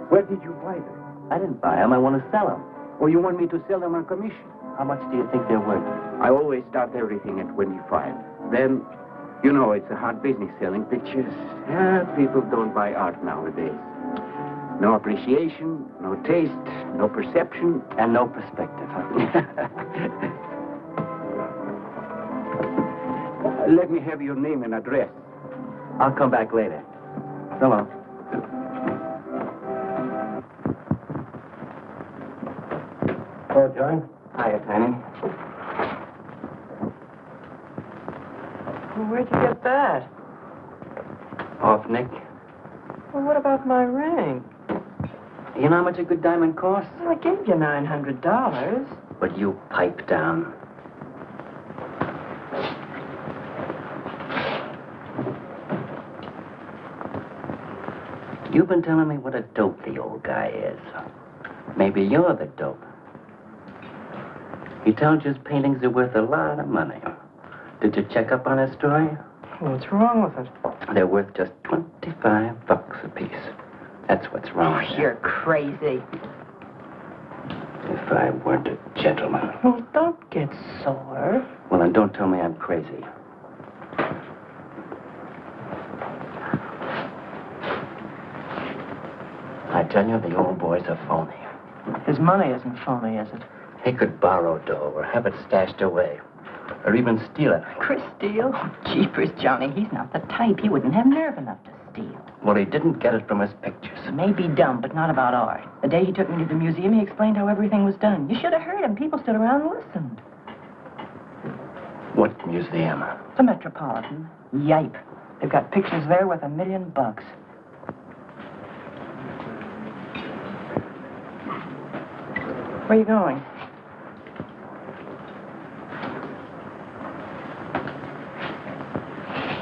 Where did you buy them?
I didn't buy them. I want to sell them.
Or you want me to sell them on commission?
How much do you think they're worth?
I always start everything at 25. Then, you know, it's a hard business selling pictures. Yeah, people don't buy art nowadays. No appreciation, no taste, no perception.
And no perspective, huh?
Let me have your name and address.
I'll come back later. So long.
Hello, John.
Hiya, Tiny.
Well, where'd you get that?
Off, Nick.
Well, what about my ring?
You know how much a good diamond costs?
Well, I gave you $900.
But you pipe down. You've been telling me what a dope the old guy is. Maybe you're the dope. He tells you his paintings are worth a lot of money. Did you check up on his story?
What's wrong with it?
They're worth just $25 a piece. That's what's wrong with them.
You're crazy.
If I weren't a gentleman.
Well, don't get sore.
Well, then don't tell me I'm crazy. I tell you, the old boy's a phony.
His money isn't phony, is it?
He could borrow dough or have it stashed away. Or even steal it.
Chris steal? Jeepers, Johnny, he's not the type. He wouldn't have nerve enough to steal.
Well, he didn't get it from his pictures.
Maybe dumb, but not about art. The day he took me to the museum, he explained how everything was done. You should have heard him. People stood around and listened.
What museum?
The Metropolitan. Yipe. They've got pictures there worth $1 million. Where are you going?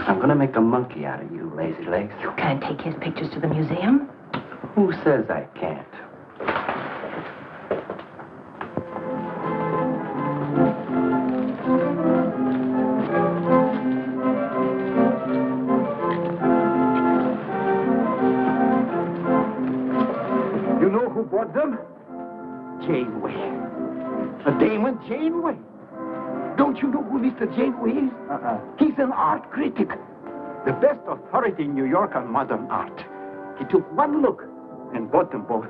I'm gonna make a monkey out of you, lazy legs.
You can't take his pictures to the museum.
Who says I can't?
You know who bought them? Janeway. A Damon Janeway. Don't you know who Mr. Janeway is? He's an art critic. The best authority in New York on modern art. He took one look and bought them both.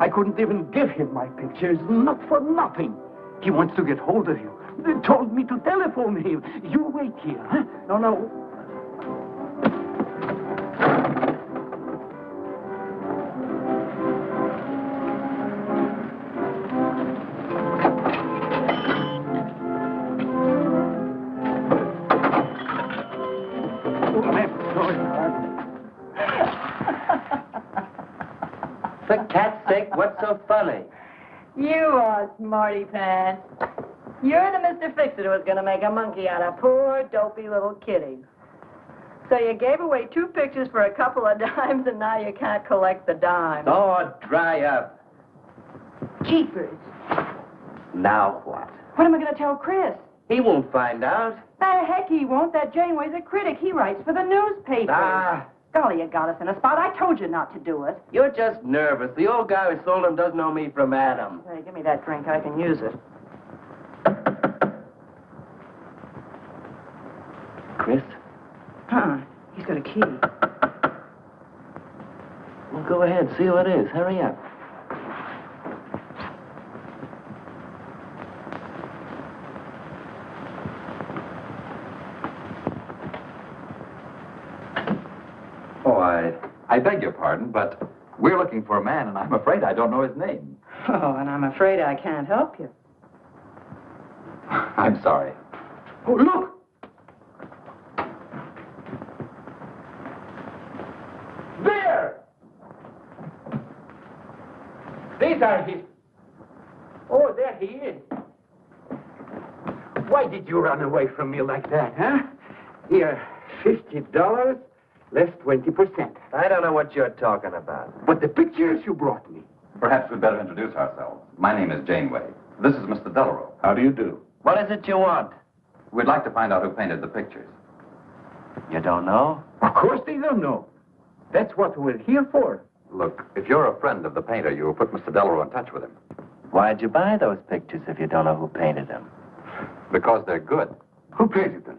I couldn't even give him my pictures, not for nothing. He wants to get hold of you. They told me to telephone him. You wait here, huh? No.
For cat's sake, what's so funny?
You are smarty pants. You're the Mr. Fix-It who was going to make a monkey out of poor, dopey little kitty. So you gave away 2 pictures for a couple of dimes, and now you can't collect the dime.
Oh, dry up.
Jeepers.
Now what?
What am I going to tell Chris?
He won't find out.
The heck he won't. That Janeway's a critic. He writes for the newspaper.
Ah.
Golly, you got us in a spot. I told you not to do it.
You're just nervous. The old guy who sold him doesn't know me from Adam.
Hey, give me that drink. I can use it.
Chris?
Huh. He's got a key.
Well, go ahead. See who it is. Hurry up.
Oh, I beg your pardon, but we're looking for a man, and I'm afraid I don't know his name.
Oh, and I'm afraid I can't help you.
I'm sorry.
Oh, look! There! These are his... Oh, there he is. Why did you run away from me like that, huh? Here, $50, less 20%.
I don't know what you're talking about.
But the pictures you brought me.
Perhaps we'd better introduce ourselves. My name is Janeway. This is Mr. Delarue.
How do you do?
What is it you want?
We'd like to find out who painted the pictures.
You don't know?
Of course they don't know. That's what we're here for.
Look, if you're a friend of the painter, you'll put Mr. Delarue in touch with him.
Why'd you buy those pictures if you don't know who painted them?
Because they're good.
Who painted them?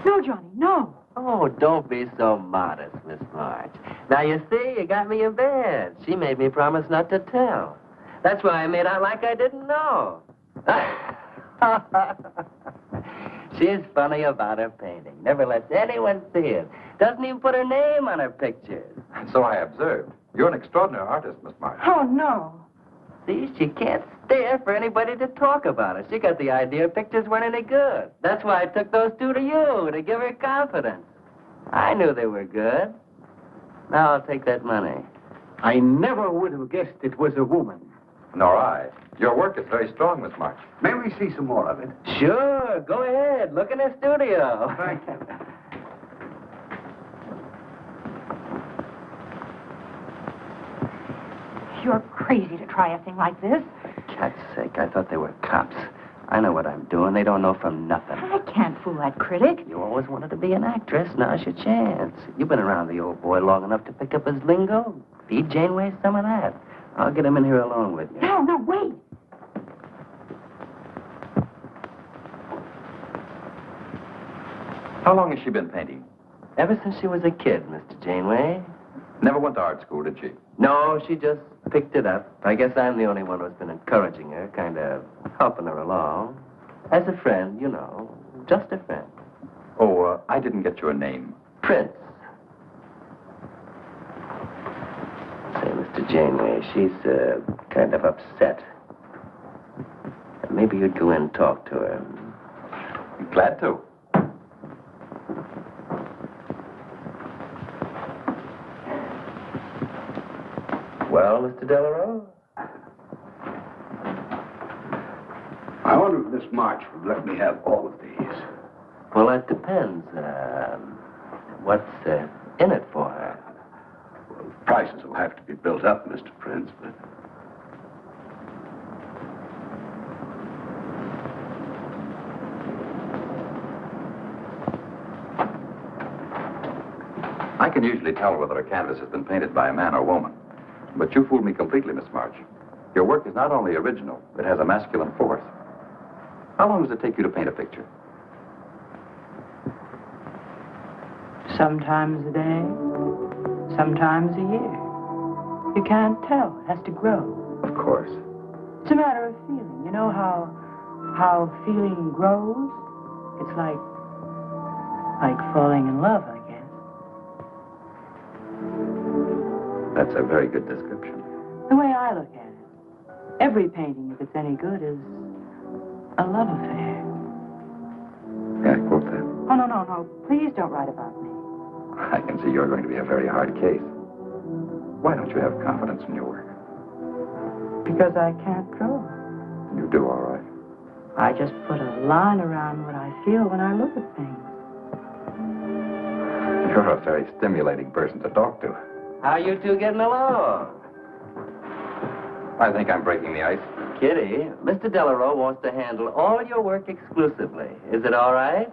No, Johnny, no.
Oh, don't be so modest, Miss March. Now, you see, you got me in bed. She made me promise not to tell. That's why I made out like I didn't know. She's funny about her painting. Never lets anyone see it. Doesn't even put her name on her pictures.
So I observed. You're an extraordinary artist, Miss March.
Oh, no.
See, she can't stare for anybody to talk about her. She got the idea pictures weren't any good. That's why I took those two to you, to give her confidence. I knew they were good. Now I'll take that money.
I never would have guessed it was a woman.
Nor I. Your work is very strong, Miss March.
May we see some more of it?
Sure, go ahead. Look in the studio.
Thank you.
You're crazy to try a thing like this.
For cat's sake, I thought they were cops. I know what I'm doing. They don't know from nothing.
I can't fool that critic.
You always wanted to be an actress. Now's your chance. You've been around the old boy long enough to pick up his lingo. Feed Janeway some of that. I'll get him in here alone with you.
No, wait.
How long has she been painting?
Ever since she was a kid, Mr. Janeway.
Never went to art school, did she?
No, she just picked it up. I guess I'm the only one who's been encouraging her, kind of helping her along. As a friend, you know. Just a friend.
Oh, I didn't get your name.
Fritz. Say, Mr. Janeway, she's kind of upset. Maybe you'd go in and talk to her.
Glad to.
Well, Mr. Delarue?
I wonder if Miss March would let me have all of these.
Well, that depends. What's in it for her?
Well, prices will have to be built up, Mr. Prince, but...
I can usually tell whether a canvas has been painted by a man or woman. But you fooled me completely, Miss March. Your work is not only original, it has a masculine force. How long does it take you to paint a picture?
Sometimes a day, sometimes a year. You can't tell. It has to grow.
Of course.
It's a matter of feeling. You know how feeling grows? It's like falling in love, I guess.
That's a very good description.
The way I look at it, every painting, if it's any good, is a love affair.
Yeah, quote that.
Oh, no. Please don't write about me.
I can see you're going to be a very hard case. Why don't you have confidence in your work?
Because I can't draw.
You do all right.
I just put a line around what I feel when I look at things.
You're a very stimulating person to talk to.
How you two getting along?
I think I'm breaking the ice.
Kitty, Mr. Delarue wants to handle all your work exclusively. Is it all right?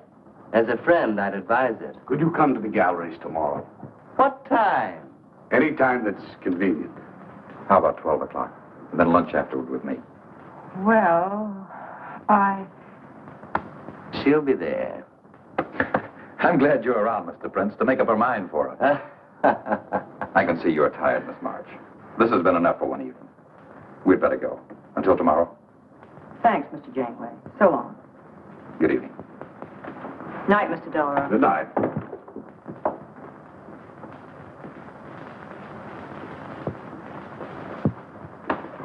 As a friend, I'd advise it.
Could you come to the galleries tomorrow?
What time?
Any time that's convenient.
How about 12 o'clock? And then lunch afterward with me.
Well,
She'll be there.
I'm glad you're around, Mr. Prince, to make up her mind for her. I can see you're tired, Miss March. This has been enough for one evening. We'd better go. Until tomorrow.
Thanks, Mr. Janeway. So long.
Good evening.
Night, Mr. Delarue.
Good night.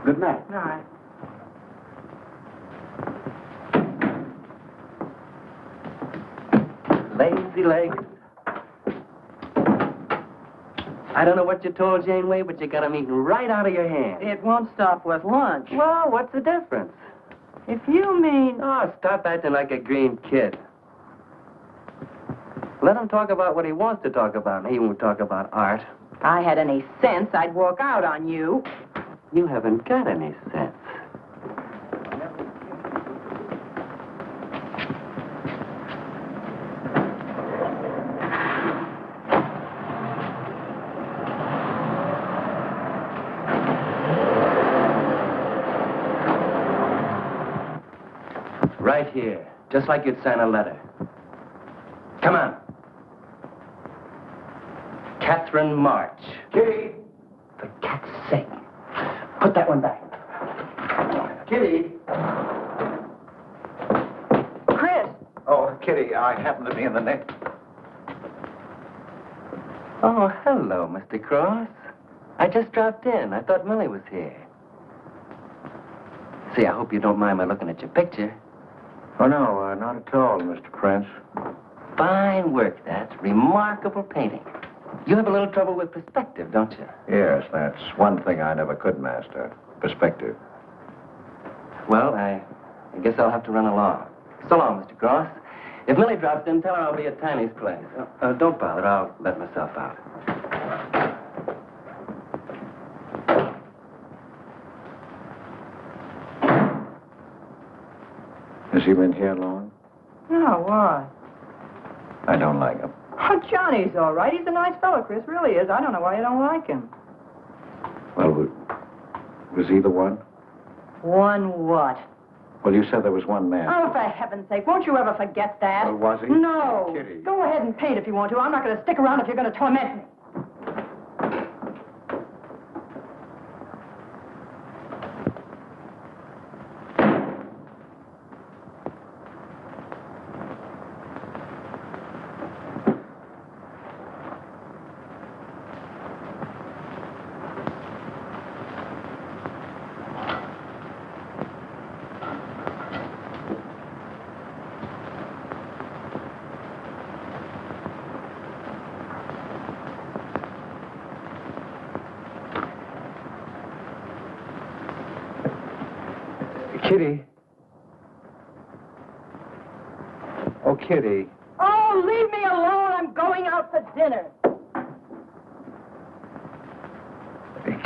Good night.
Night.
Lazy legs. I don't know what you told Janeway, but you got them eating right out of your hand.
It won't stop with lunch.
Well, what's the difference?
If you mean...
Oh, stop acting like a green kid. Let him talk about what he wants to talk about, and he won't talk about art.
If I had any sense, I'd walk out on you.
You haven't got any sense. Right here, just like you'd sign a letter. Come on. Catherine March.
Kitty!
For cat's sake. Put that one back.
Kitty!
Chris!
Oh, Kitty, I happen to be in the next.
Oh, hello, Mr. Cross. I just dropped in. I thought Millie was here. See, I hope you don't mind my looking at your picture.
Oh, no, not at all, Mr. Prince.
Fine work, that's remarkable painting. You have a little trouble with perspective, don't you?
Yes, that's one thing I never could master. Perspective.
Well, I guess I'll have to run along. So long, Mr. Cross. If Millie drops in, tell her I'll be at Tiny's place. Don't bother. I'll let myself out.
Has he been here long?
No, why?
I don't like him.
Oh, Johnny's all right. He's a nice fellow, Chris. Really is. I don't know why you don't like him.
Well, was he the one?
One what?
Well, you said there was one man.
Oh, for heaven's sake, won't you ever forget that?
Well, was he?
No.
Kitty.
Go ahead and paint if you want to. I'm not going to stick around if you're going to torment me.
Kitty. Oh, Kitty.
Oh, leave me alone. I'm going out for dinner.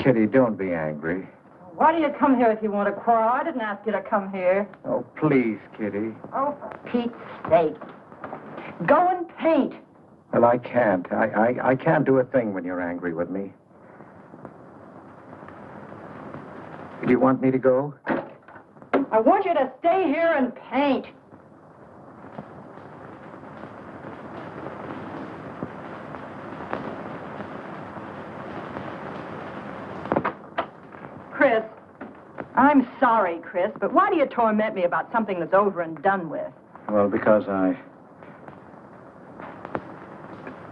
Kitty, don't be angry.
Why do you come here if you want to quarrel? I didn't ask you to come here.
Oh, please, Kitty.
Oh, for Pete's sake. Go and paint.
Well, I can't. I can't do a thing when you're angry with me. Do you want me to go?
I want you to stay here and paint. Chris, I'm sorry, Chris, but why do you torment me about something that's over and done with?
Well, because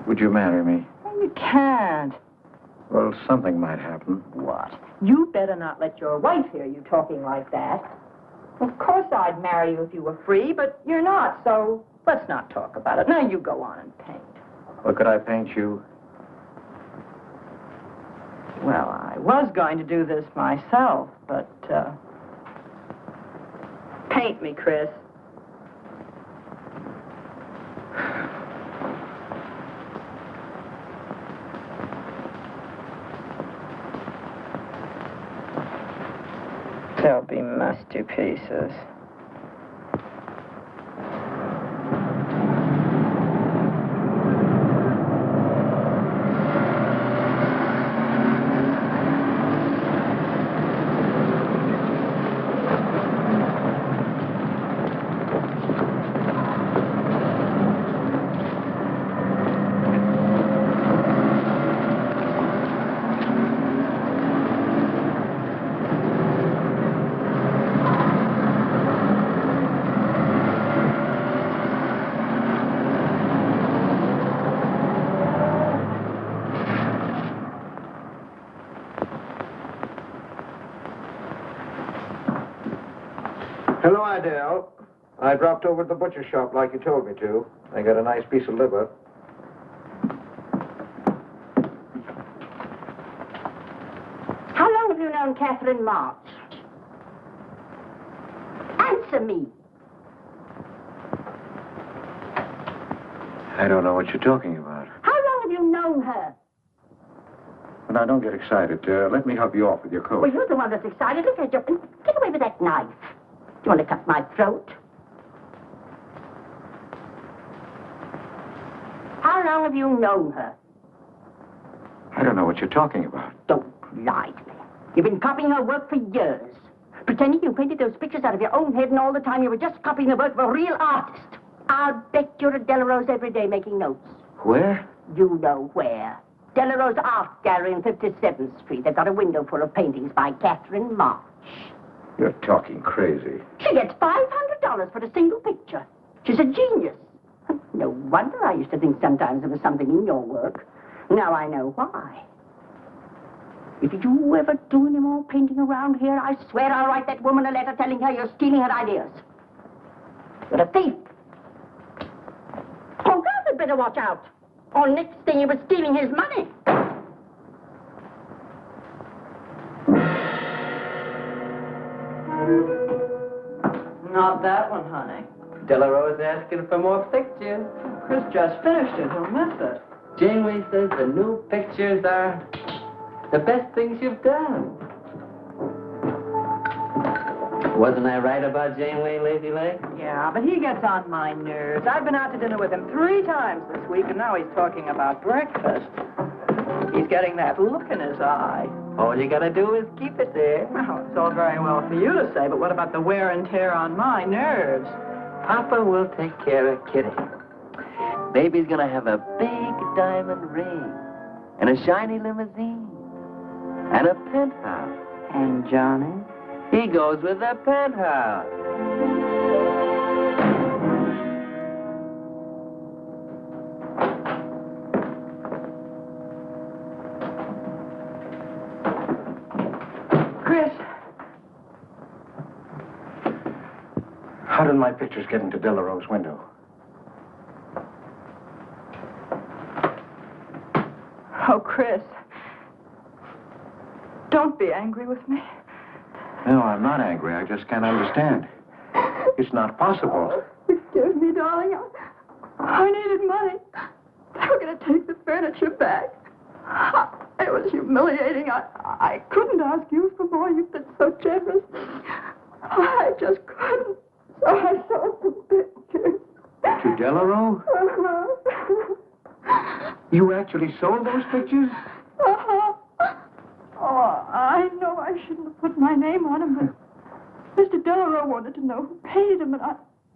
Would you marry me?
Well, you can't.
Well, something might happen.
What? You better not let your wife hear you talking like that. Of course I'd marry you if you were free, but you're not, so let's not talk about it. Now you go on and paint.
Well, could I paint you?
Well, I was going to do this myself, but, paint me, Chris. They'll be masterpieces.
Hello, Idell. I dropped over at the butcher shop like you told me to. I got a nice piece of liver.
have you known Catherine March? Answer me.
I don't know what you're talking about.
How long have you known her?
But now, don't get excited. Let me help you off with your coat.
Well, you're the one that's excited. Look at you. Get away with that knife. You want to cut my throat? How long have you known her?
I don't know what you're talking about.
Don't lie to me. You've been copying her work for years. Pretending you painted those pictures out of your own head, and all the time you were just copying the work of a real artist. I'll bet you're at Delarose every day making notes.
Where?
You know where. Delarose Art Gallery on 57th Street. They've got a window full of paintings by Catherine March.
You're talking crazy.
She gets $500 for a single picture. She's a genius. No wonder I used to think sometimes there was something in your work. Now I know why. If you ever do any more painting around here, I swear I'll write that woman a letter telling her you're stealing her ideas. You're a thief. Oh, God had better watch out. Or next thing you were stealing his money.
Not that one, honey.
Delarose asking for more pictures.
Chris just finished it. He'll miss it.
Janeway says the new pictures are the best things you've done. Wasn't I right about Janeway, Lazy Leg?
Yeah, but he gets on my nerves. I've been out to dinner with him 3 times this week, and now he's talking about breakfast. He's getting that look in his eye.
All you gotta do is keep it there.
Well, it's all very well for you to say, but what about the wear and tear on my nerves?
Papa will take care of Kitty. Baby's gonna have a big diamond ring, and a shiny limousine, and a penthouse.
And Johnny?
He goes with the penthouse.
Chris.
How did my pictures get into Delarose's window?
Oh, Chris. Don't be angry with me.
No, I'm not angry. I just can't understand. It's not possible.
Excuse me, darling. I needed money. They were going to take the furniture back. It was humiliating. I couldn't ask you for more. You've been so generous. I just couldn't. So I sold the pictures.
To Delarose? You actually sold those pictures?
Oh, I know I shouldn't have put my name on them, but Mr. Delarose wanted to know who paid him, and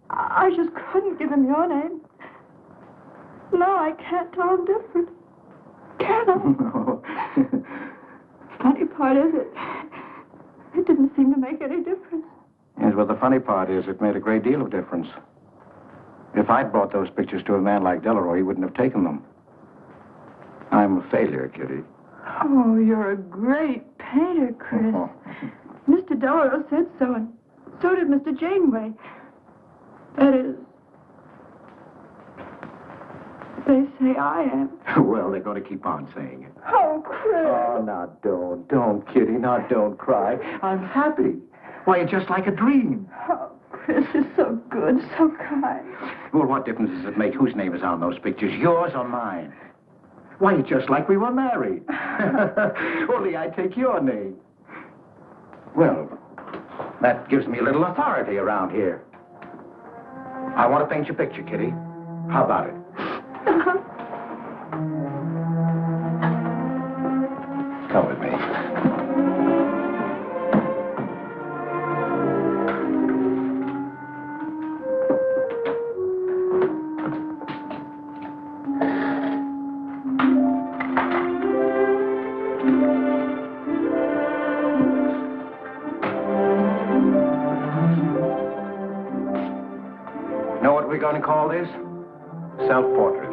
I just couldn't give him your name. Now I can't tell him different. Can I?
No.
Funny part is it didn't seem to make any difference.
Yes, well, the funny part is it made a great deal of difference. If I'd brought those pictures to a man like Delarose, he wouldn't have taken them. I'm a failure, Kitty.
Oh, you're a great painter, Chris. Mr. Delarose said so, and so did Mr. Janeway. That is, they say I am.
Well, they're going to keep on saying it.
Oh, Chris.
Oh, now don't, Kitty. Now don't cry. I'm happy. Why, it's just like a dream.
Oh, Chris is so good, so kind.
Well, what difference does it make whose name is on those pictures, yours or mine? Why, it's just like we were married. Only I take your name. Well, that gives me a little authority around here. I want to paint your picture, Kitty. How about it? Come with me. Know what we're going to call this? Self-portrait.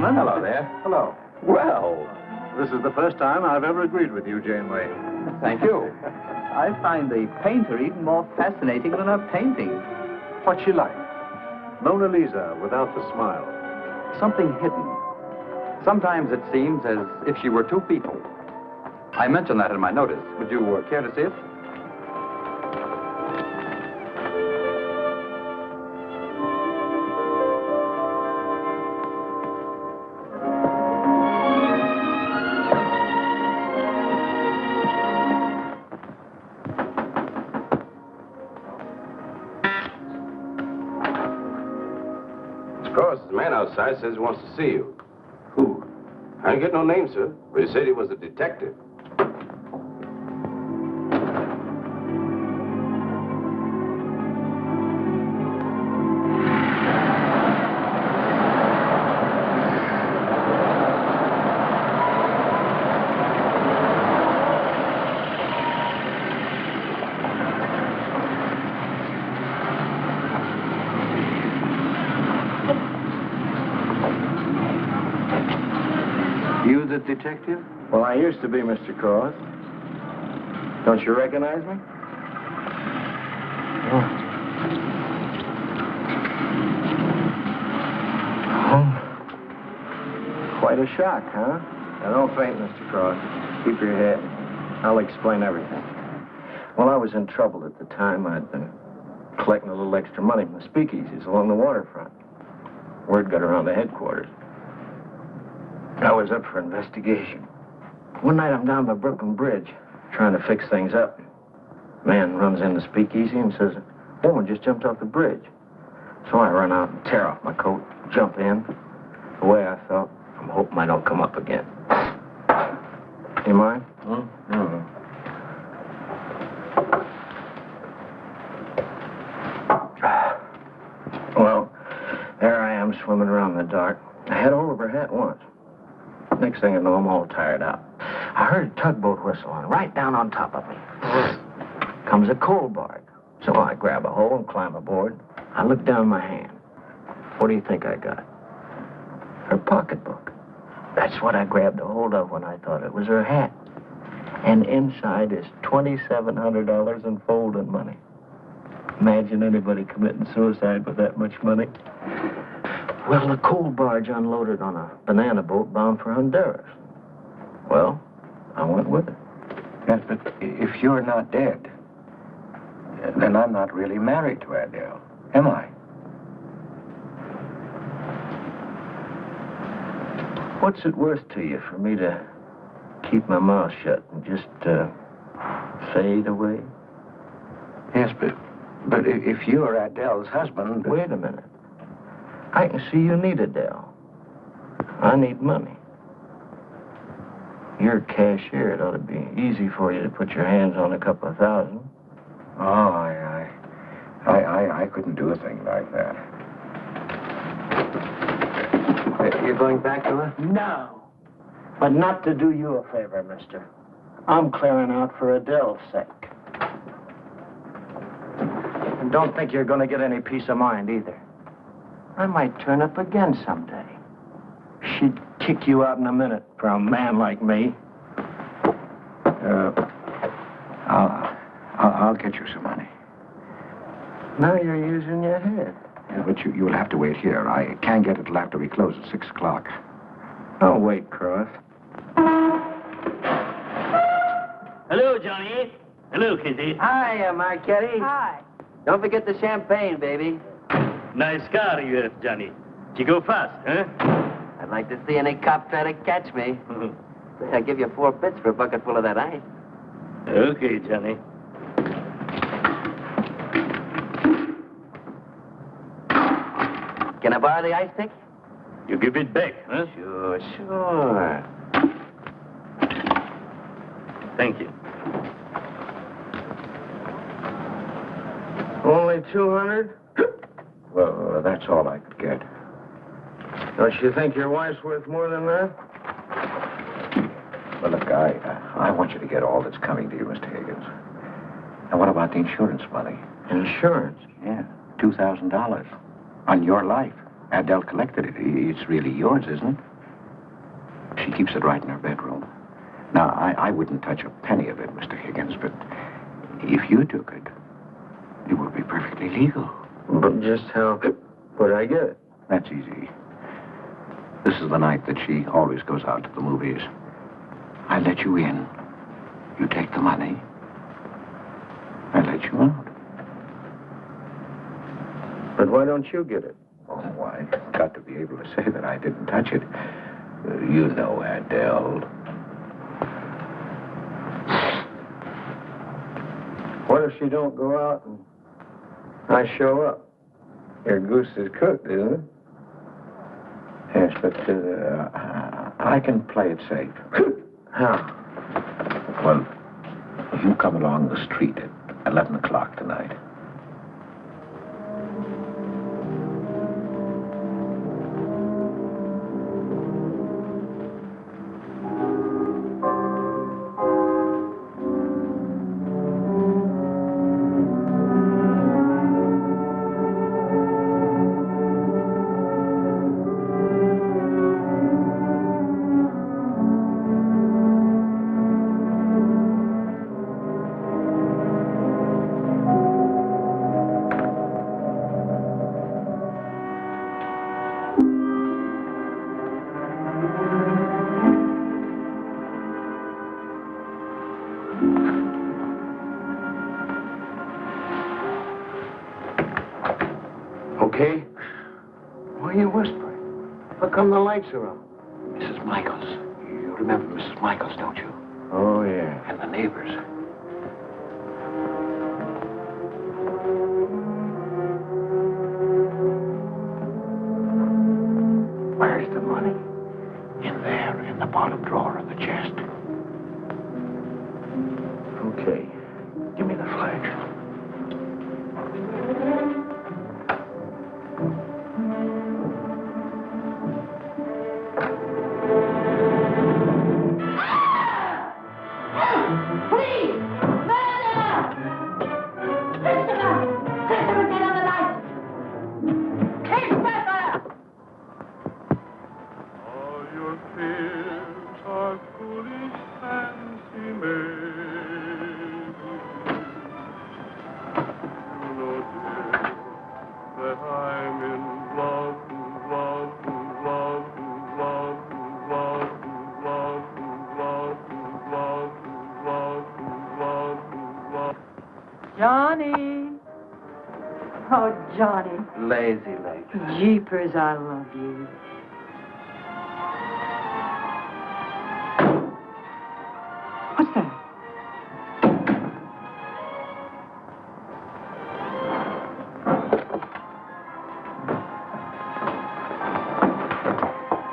gentlemen. Hello there. Hello. Well,
This is the first time I've ever agreed with you, Janeway.
thank you. I find the painter even more fascinating than her painting.
What's she like? Mona Lisa without the smile.
Something hidden. Sometimes it seems as if she were two people. I mentioned that in my notice. Would you care to see it?
The man outside says he wants to see you. Who? I didn't get no name, sir. But he said he was a detective.
You the detective?
Well, I used to be, Mr. Cross. Don't you recognize me? Quite a shock, huh? Now, don't faint, Mr. Cross. Keep your head. I'll explain everything. Well, I was in trouble at the time. I'd been collecting a little extra money from the speakeasies along the waterfront. Word got around to headquarters. I was up for investigation. One night I'm down by Brooklyn Bridge, trying to fix things up. Man runs in the speakeasy and says, a woman just jumped off the bridge. So I run out and tear off my coat, jump in. The way I felt, I'm hoping I don't come up again. You mind? Well, there I am swimming around in the dark. I had hold of her hat once. Next thing I know, I'm all tired out. I heard a tugboat whistling right down on top of me. Comes a coal barge. So I grab a hole and climb aboard. I look down my hand. What do you think I got? Her pocketbook. That's what I grabbed a hold of when I thought it was her hat. And inside is $2,700 in folding money. Imagine anybody committing suicide with that much money. Well, the coal barge unloaded on a banana boat bound for Honduras. Well, I went with it.
Yes, but if you're not dead, then I'm not really married to Adele, am I?
What's it worth to you for me to keep my mouth shut and just fade away?
Yes, but if you're Adele's husband...
Wait a minute. I can see you need Adele. I need money. You're a cashier. It ought to be easy for you to put your hands on a couple of thousand.
Oh, I couldn't do a thing like that. You're going back to her?
No. But not to do you a favor, mister. I'm clearing out for Adele's sake. And don't think you're going to get any peace of mind either. I might turn up again someday. She'd kick you out in a minute for a man like me.
I'll get you some money.
Now you're using your head.
Yeah, but you'll have to wait here. I can't get it till after we close at 6 o'clock.
I'll wait, Cross.
Hello, Johnny. Hello, Kitty.
Hi, Marquetti.
Hi.
Don't forget the champagne, baby.
Nice car you have, Johnny. You go fast, huh?
I'd like to see any cop try to catch me. I'll give you 4 bits for a bucket full of that ice.
Okay, Johnny.
Can I borrow the ice pick?
You give it back, huh?
Sure.
Thank you.
Only 200?
Well, that's all I could get.
Don't you think your wife's worth more than that?
Well, look, I want you to get all that's coming to you, Mr. Higgins. And what about the insurance money?
Insurance?
Yeah, $2,000 on your life. Adele collected it. It's really yours, isn't it? She keeps it right in her bedroom. Now, I wouldn't touch a penny of it, Mr. Higgins, but if you took it, it would be perfectly legal.
But just how would I get it?
That's easy. This is the night that she always goes out to the movies. I let you in. You take the money. I let you out.
But why don't you get it?
Oh, I've got to be able to say that I didn't touch it. You know, Adele.
What if she don't go out and I show up? Your goose is cooked, isn't it?
Yes, but I can play it safe.
How?
Well, you come along the street at 11 o'clock tonight.
Okay? Why are you whispering? How come the lights are on?
Mrs. Michaels. You remember Mrs. Michaels, don't you?
Oh, yeah.
And the neighbors. Where's the money? In there, in the bottom drawer of the chest.
Okay.
Give me the flash.
Johnny. Oh, Johnny.
Lazy legs.
Jeepers, I love you. What's that?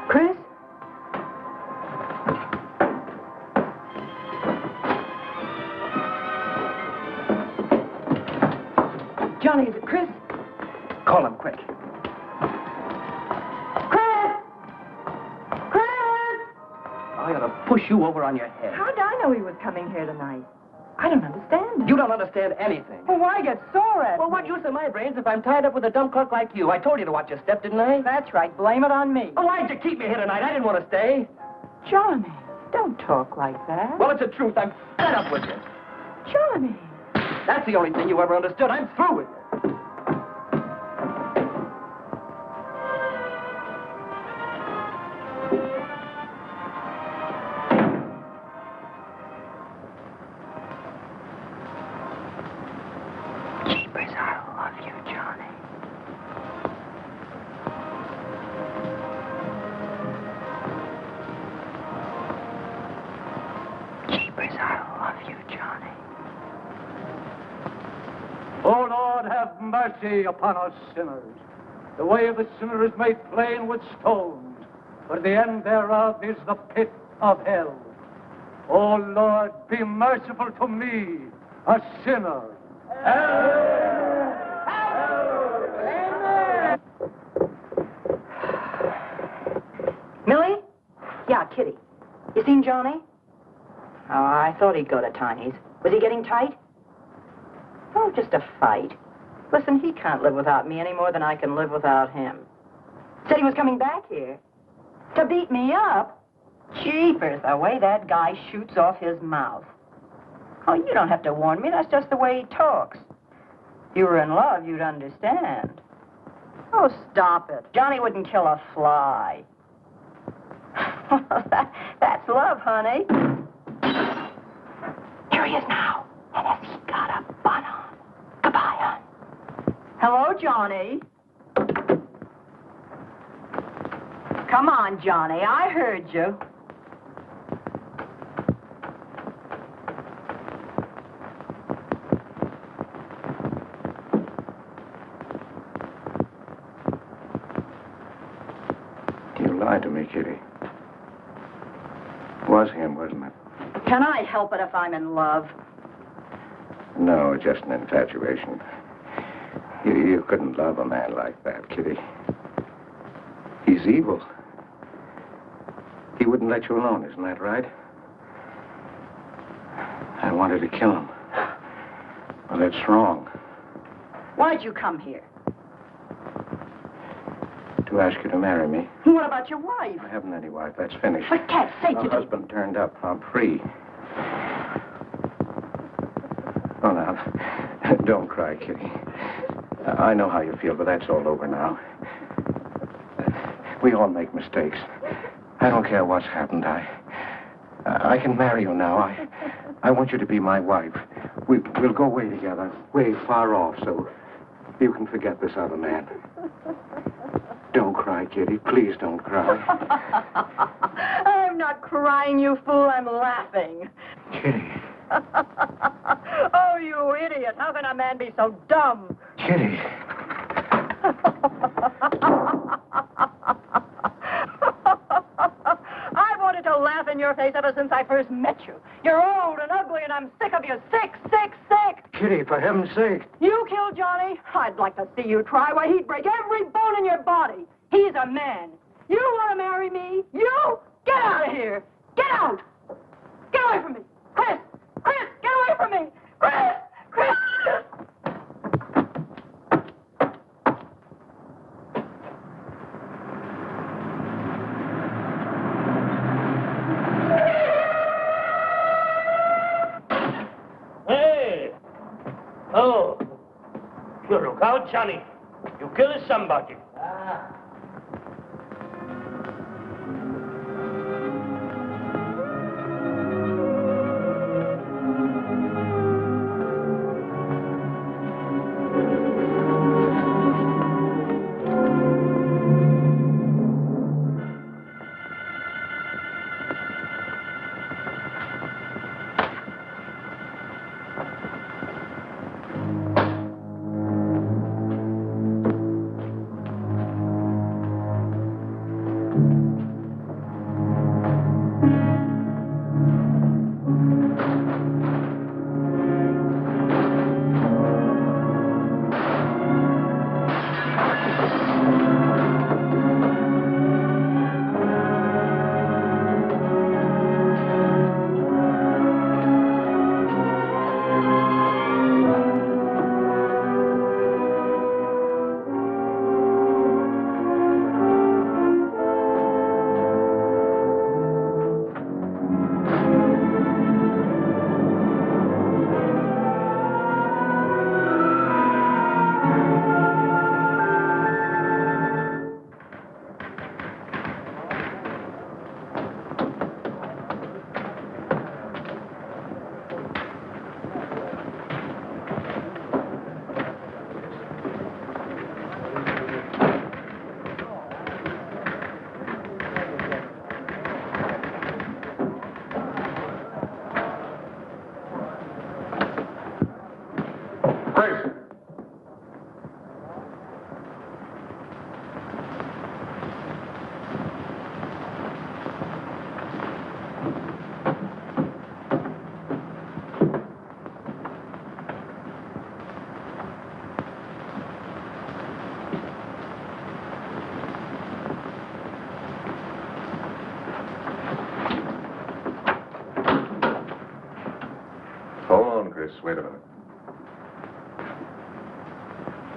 Chris? Johnny, is it Chris?
Call him quick.
Chris! Chris!
I ought to push you over on your head.
How'd I know he was coming here tonight? I don't understand it.
You don't understand anything.
Well, why get sore at
Well,
me?
what use are my brains if I'm tied up with a dumb clerk like you? I told you to watch your step, didn't I?
That's right. Blame it on me.
Well, why'd you keep me here tonight? I didn't want to stay.
Johnny, don't talk like that.
Well, it's the truth. I'm fed up with you.
Johnny.
That's the only thing you ever understood. I'm through with you.
Jeepers, I love you, Johnny. Jeepers, I love you, Johnny.
O Lord, have mercy upon us sinners. The way of the sinner is made plain with stones, but the end thereof is the pit of hell. O Lord, be merciful to me, a sinner.
Millie? Yeah, Kitty. You seen Johnny? Oh, I thought he'd go to Tiny's. Was he getting tight? Oh, just a fight. Listen, he can't live without me any more than I can live without him. Said he was coming back here. To beat me up? Jeepers, the way that guy shoots off his mouth. Oh, you don't have to warn me. That's just the way he talks. If you were in love, you'd understand. Oh, stop it. Johnny wouldn't kill a fly. That's love, honey. Here he is now. And has he got a bun on? Goodbye, hon. Hello, Johnny. Come on, Johnny. I heard you.
You lied to me, Kitty. It was him, wasn't it?
Can I help it if I'm in love?
No, just an infatuation. You couldn't love a man like that, Kitty. He's evil. He wouldn't let you alone, isn't that right? I wanted to kill him. Well, that's wrong.
Why'd you come here?
To ask you to marry me.
What about your wife?
I haven't any wife. That's finished.
For cat's sake,
My
you...
husband turned up. I'm free. Oh, now, don't cry, Kitty. I know how you feel, but that's all over now. We all make mistakes. I don't care what's happened. I can marry you now. I want you to be my wife. We'll go away together, way far off, so you can forget this other man. Don't cry, Kitty. Please don't cry.
I'm not crying, you fool. I'm laughing.
Kitty.
Oh, you idiot. How can a man be so dumb?
Kitty.
I wanted to laugh in your face ever since I first met you. You're old and ugly, and I'm sick of you. Sick, sick, sick.
Kitty, for heaven's sake.
You killed Johnny? I'd like to see you try. Why, he'd break every bone in your body. He's a man. You want to marry me? You? Get out of here. Get out. Get away from me. Chris! Chris, get away from me. Chris! Chris!
Hey! Oh. You look out, Johnny. You killed somebody.
Chris, wait a minute.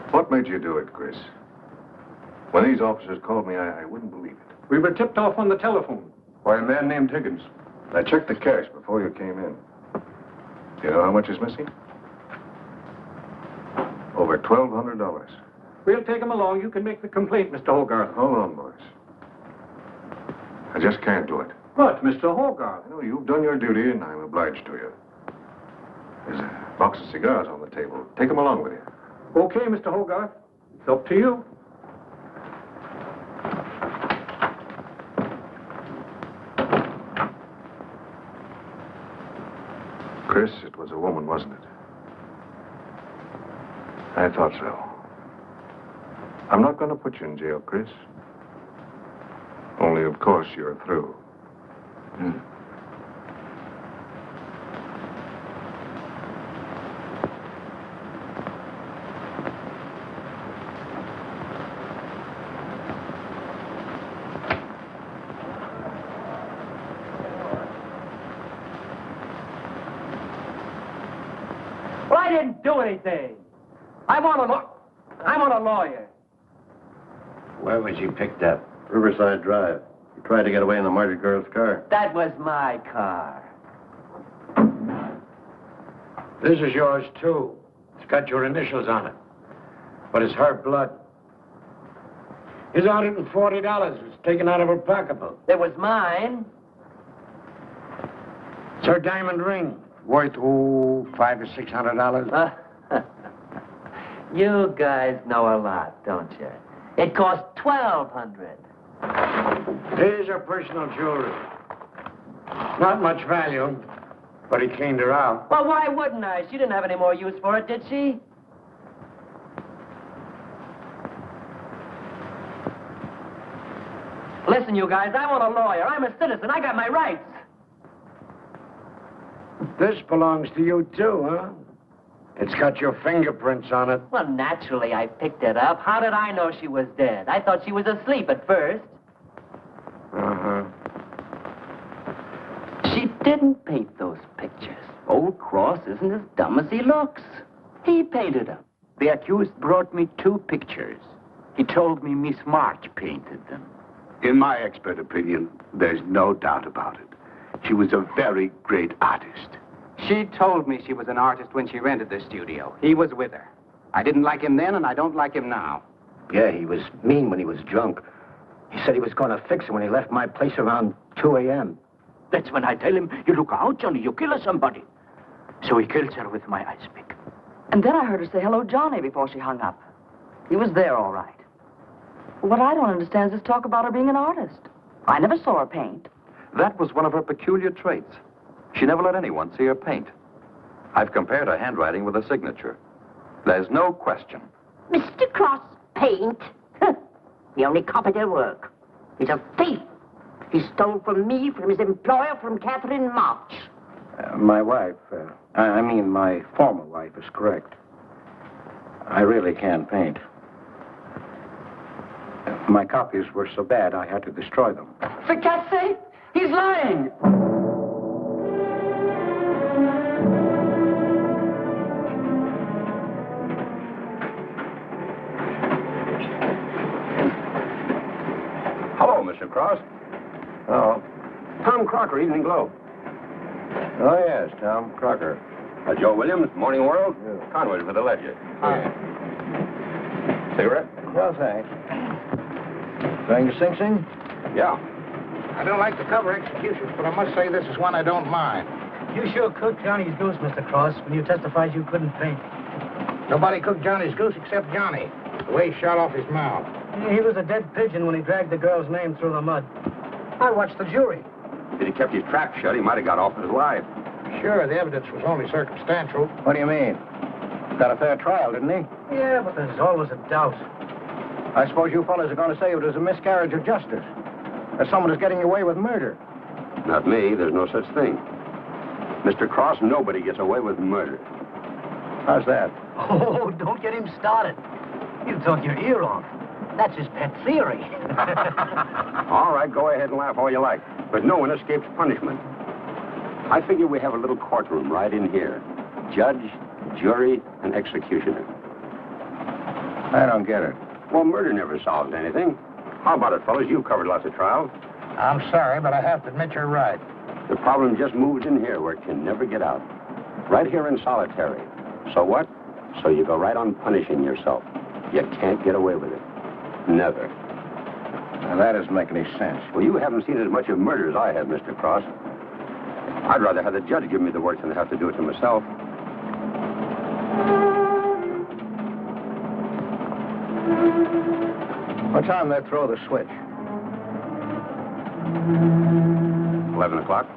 What made you do it, Chris? When these officers called me, I wouldn't believe it.
We were tipped off on the telephone.
Why, a man named Higgins. I checked the cash before you came in. Do you know how much is missing? Over $1,200.
We'll take him along. You can make the complaint, Mr. Hogarth.
Hold on, boys. I just can't do it.
But, Mr. Hogarth...
You know, you've done your duty, and I'm obliged to you. There's a box of cigars on the table. Take them along with you.
Okay, Mr. Hogarth. It's up to you.
Chris, it was a woman, wasn't it? I thought so. I'm not going to put you in jail, Chris. Only, of course, you're through.
Well, I didn't do anything. I'm on a lawyer.
Where was you picked up? Riverside Drive. You tried to get away in the murdered girl's car.
That was my car.
This is yours, too. It's got your initials on it. But it's her blood. Here's $140 was taken out of her pocketbook.
It was mine.
It's her diamond ring. Worth, $500 or $600.
You guys know a lot, don't you? It cost $1,200.
Here's her personal jewelry. Not much value, but he cleaned her out.
Well, why wouldn't I? She didn't have any more use for it, did she? Listen, you guys, I want a lawyer. I'm a citizen. I got my rights.
This belongs to you, too, huh? It's got your fingerprints on it.
Well, naturally, I picked it up. How did I know she was dead? I thought she was asleep at first.
Uh-huh.
She didn't paint those pictures. Old Cross isn't as dumb as he looks. He painted them.
The accused brought me 2 pictures. He told me Miss March painted them.
In my expert opinion, there's no doubt about it. She was a very great artist.
She told me she was an artist when she rented the studio. He was with her. I didn't like him then, and I don't like him now.
Yeah, he was mean when he was drunk. He said he was going to fix it when he left my place around 2 a.m.
That's when I tell him, you look out, Johnny, you kill somebody. So he kills her with my ice pick.
And then I heard her say hello, Johnny, before she hung up. He was there, all right. What I don't understand is this talk about her being an artist. I never saw her paint.
That was one of her peculiar traits. She never let anyone see her paint. I've compared her handwriting with her signature. There's no question.
Mr. Cross paint? He only copied her work. He's a thief. He stole from me, from his employer, from Catherine March.
My wife, my former wife is correct. I really can paint. My copies were so bad, I had to destroy them.
For God's sake, he's lying.
Hello, Mr. Cross.
Oh.
Tom Crocker, Evening Globe.
Oh, yes, Tom Crocker.
Joe Williams, Morning World. Yeah. Conway for the Ledger.
Hi.
Cigarette?
No, thanks. Going to Sing Sing?
Yeah.
I don't like to cover executions, but I must say this is one I don't mind.
You sure cooked Johnny's goose, Mr. Cross, when you testified you couldn't paint.
Nobody cooked Johnny's goose except Johnny. The way he shot off his mouth.
He was a dead pigeon when he dragged the girl's name through the mud. I watched the jury.
If he'd kept his trap shut, he might have got off with his life.
Sure, the evidence was only circumstantial.
What do you mean? Got a fair trial, didn't he?
Yeah, but there's always a doubt.
I suppose you fellas are going to say it was a miscarriage of justice. That someone is getting away with murder.
Not me. There's no such thing. Mr. Cross, nobody gets away with murder.
How's that?
Oh, don't get him started. He'll talk your ear off. That's his pet theory.
All right, go ahead and laugh all you like. But no one escapes punishment. I figure we have a little courtroom right in here. Judge, jury, and executioner.
I don't get it.
Well, murder never solves anything. How about it, fellas? You've covered lots of trials.
I'm sorry, but I have to admit you're right.
The problem just moves in here where it can never get out. Right here in solitary. So what? So you go right on punishing yourself. You can't get away with it. Never.
Now, that doesn't make any sense.
Well, you haven't seen as much of murder as I have, Mr. Cross. I'd rather have the judge give me the work than have to do it to myself.
What time they throw the switch?
11 o'clock.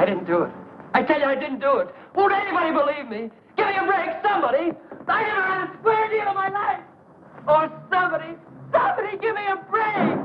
I didn't do it. I tell you, I didn't do it. Won't anybody believe me? Give me a break, somebody. I never had a square deal in my life. Or somebody give me a break.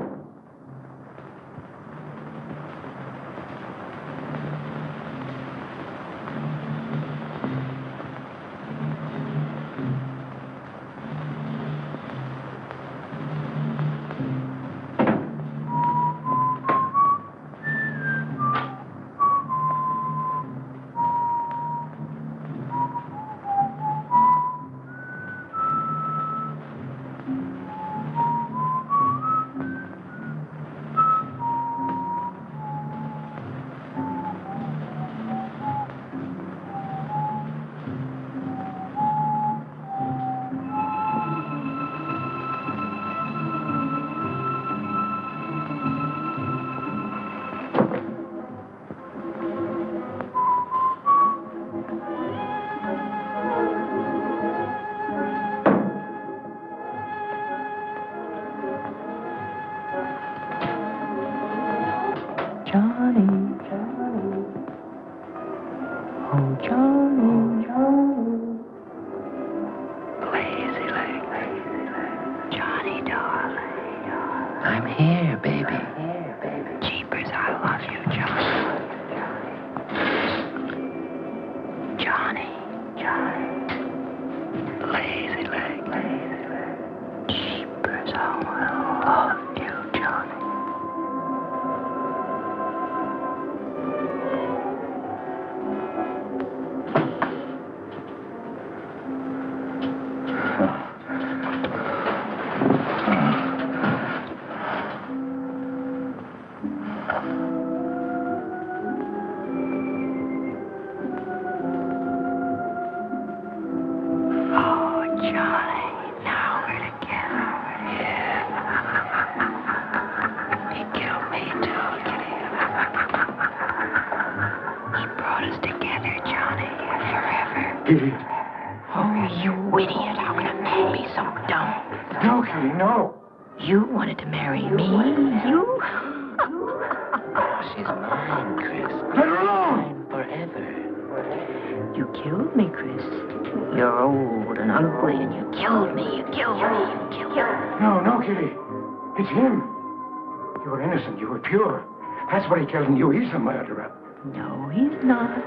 You, he's the murderer.
No, he's not.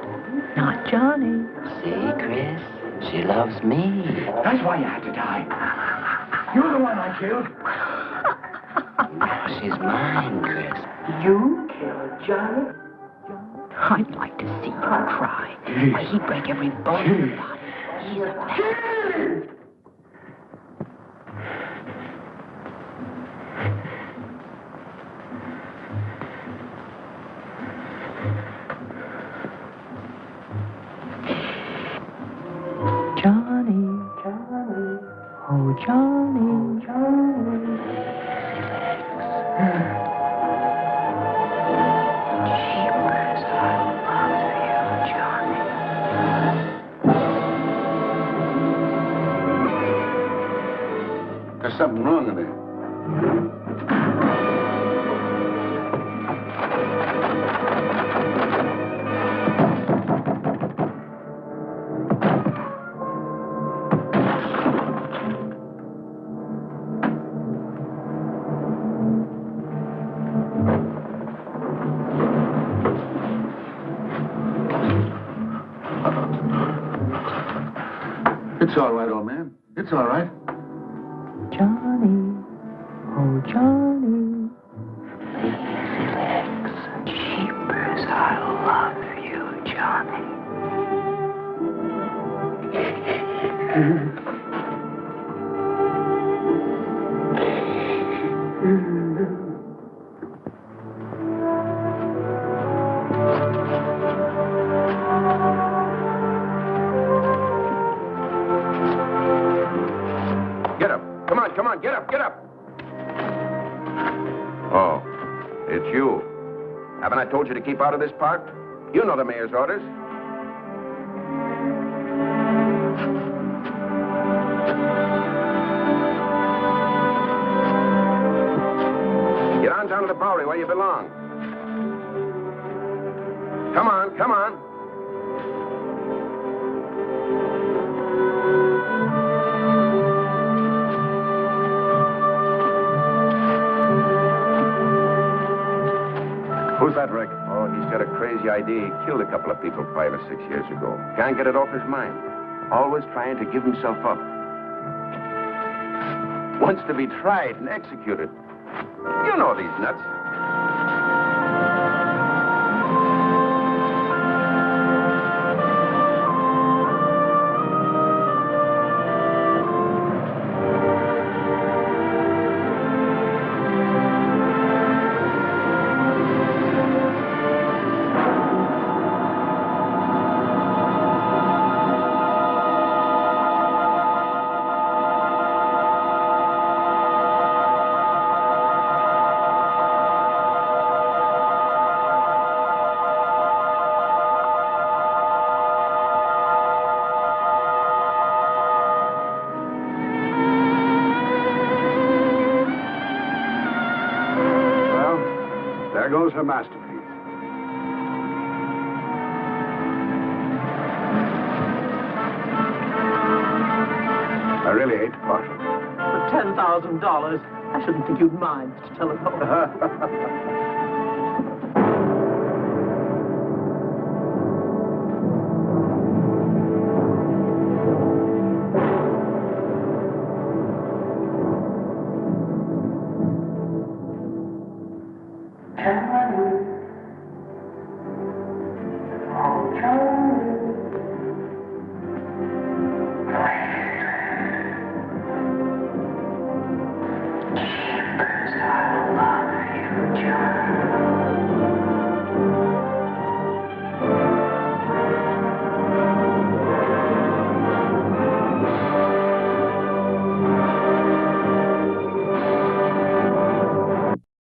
Not Johnny.
See, Chris, she loves me.
That's why you had to die. You're the one I killed.
She's mine, Chris.
You killed Johnny? I'd like to see you cry. Why, he'd break every bone in your body. He's a man.
There's something wrong in there. It's all right, old man. It's all right.
Johnny, oh Johnny, lazy legs, jeepers, I love you, Johnny.
Get up. Come on, get up. Oh, it's you. Haven't I told you to keep out of this park? You know the mayor's orders. Get on down to the Bowery where you belong. Come on.
Who's that, Rick?
Oh, he's got a crazy idea. He killed a couple of people 5 or 6 years ago. Can't get it off his mind. Always trying to give himself up. Wants to be tried and executed. You know these nuts.
There goes her masterpiece. I really hate to part with it.
For $10,000, I shouldn't think you'd mind, Mr. Telephone.
Johnny. Oh, Johnny.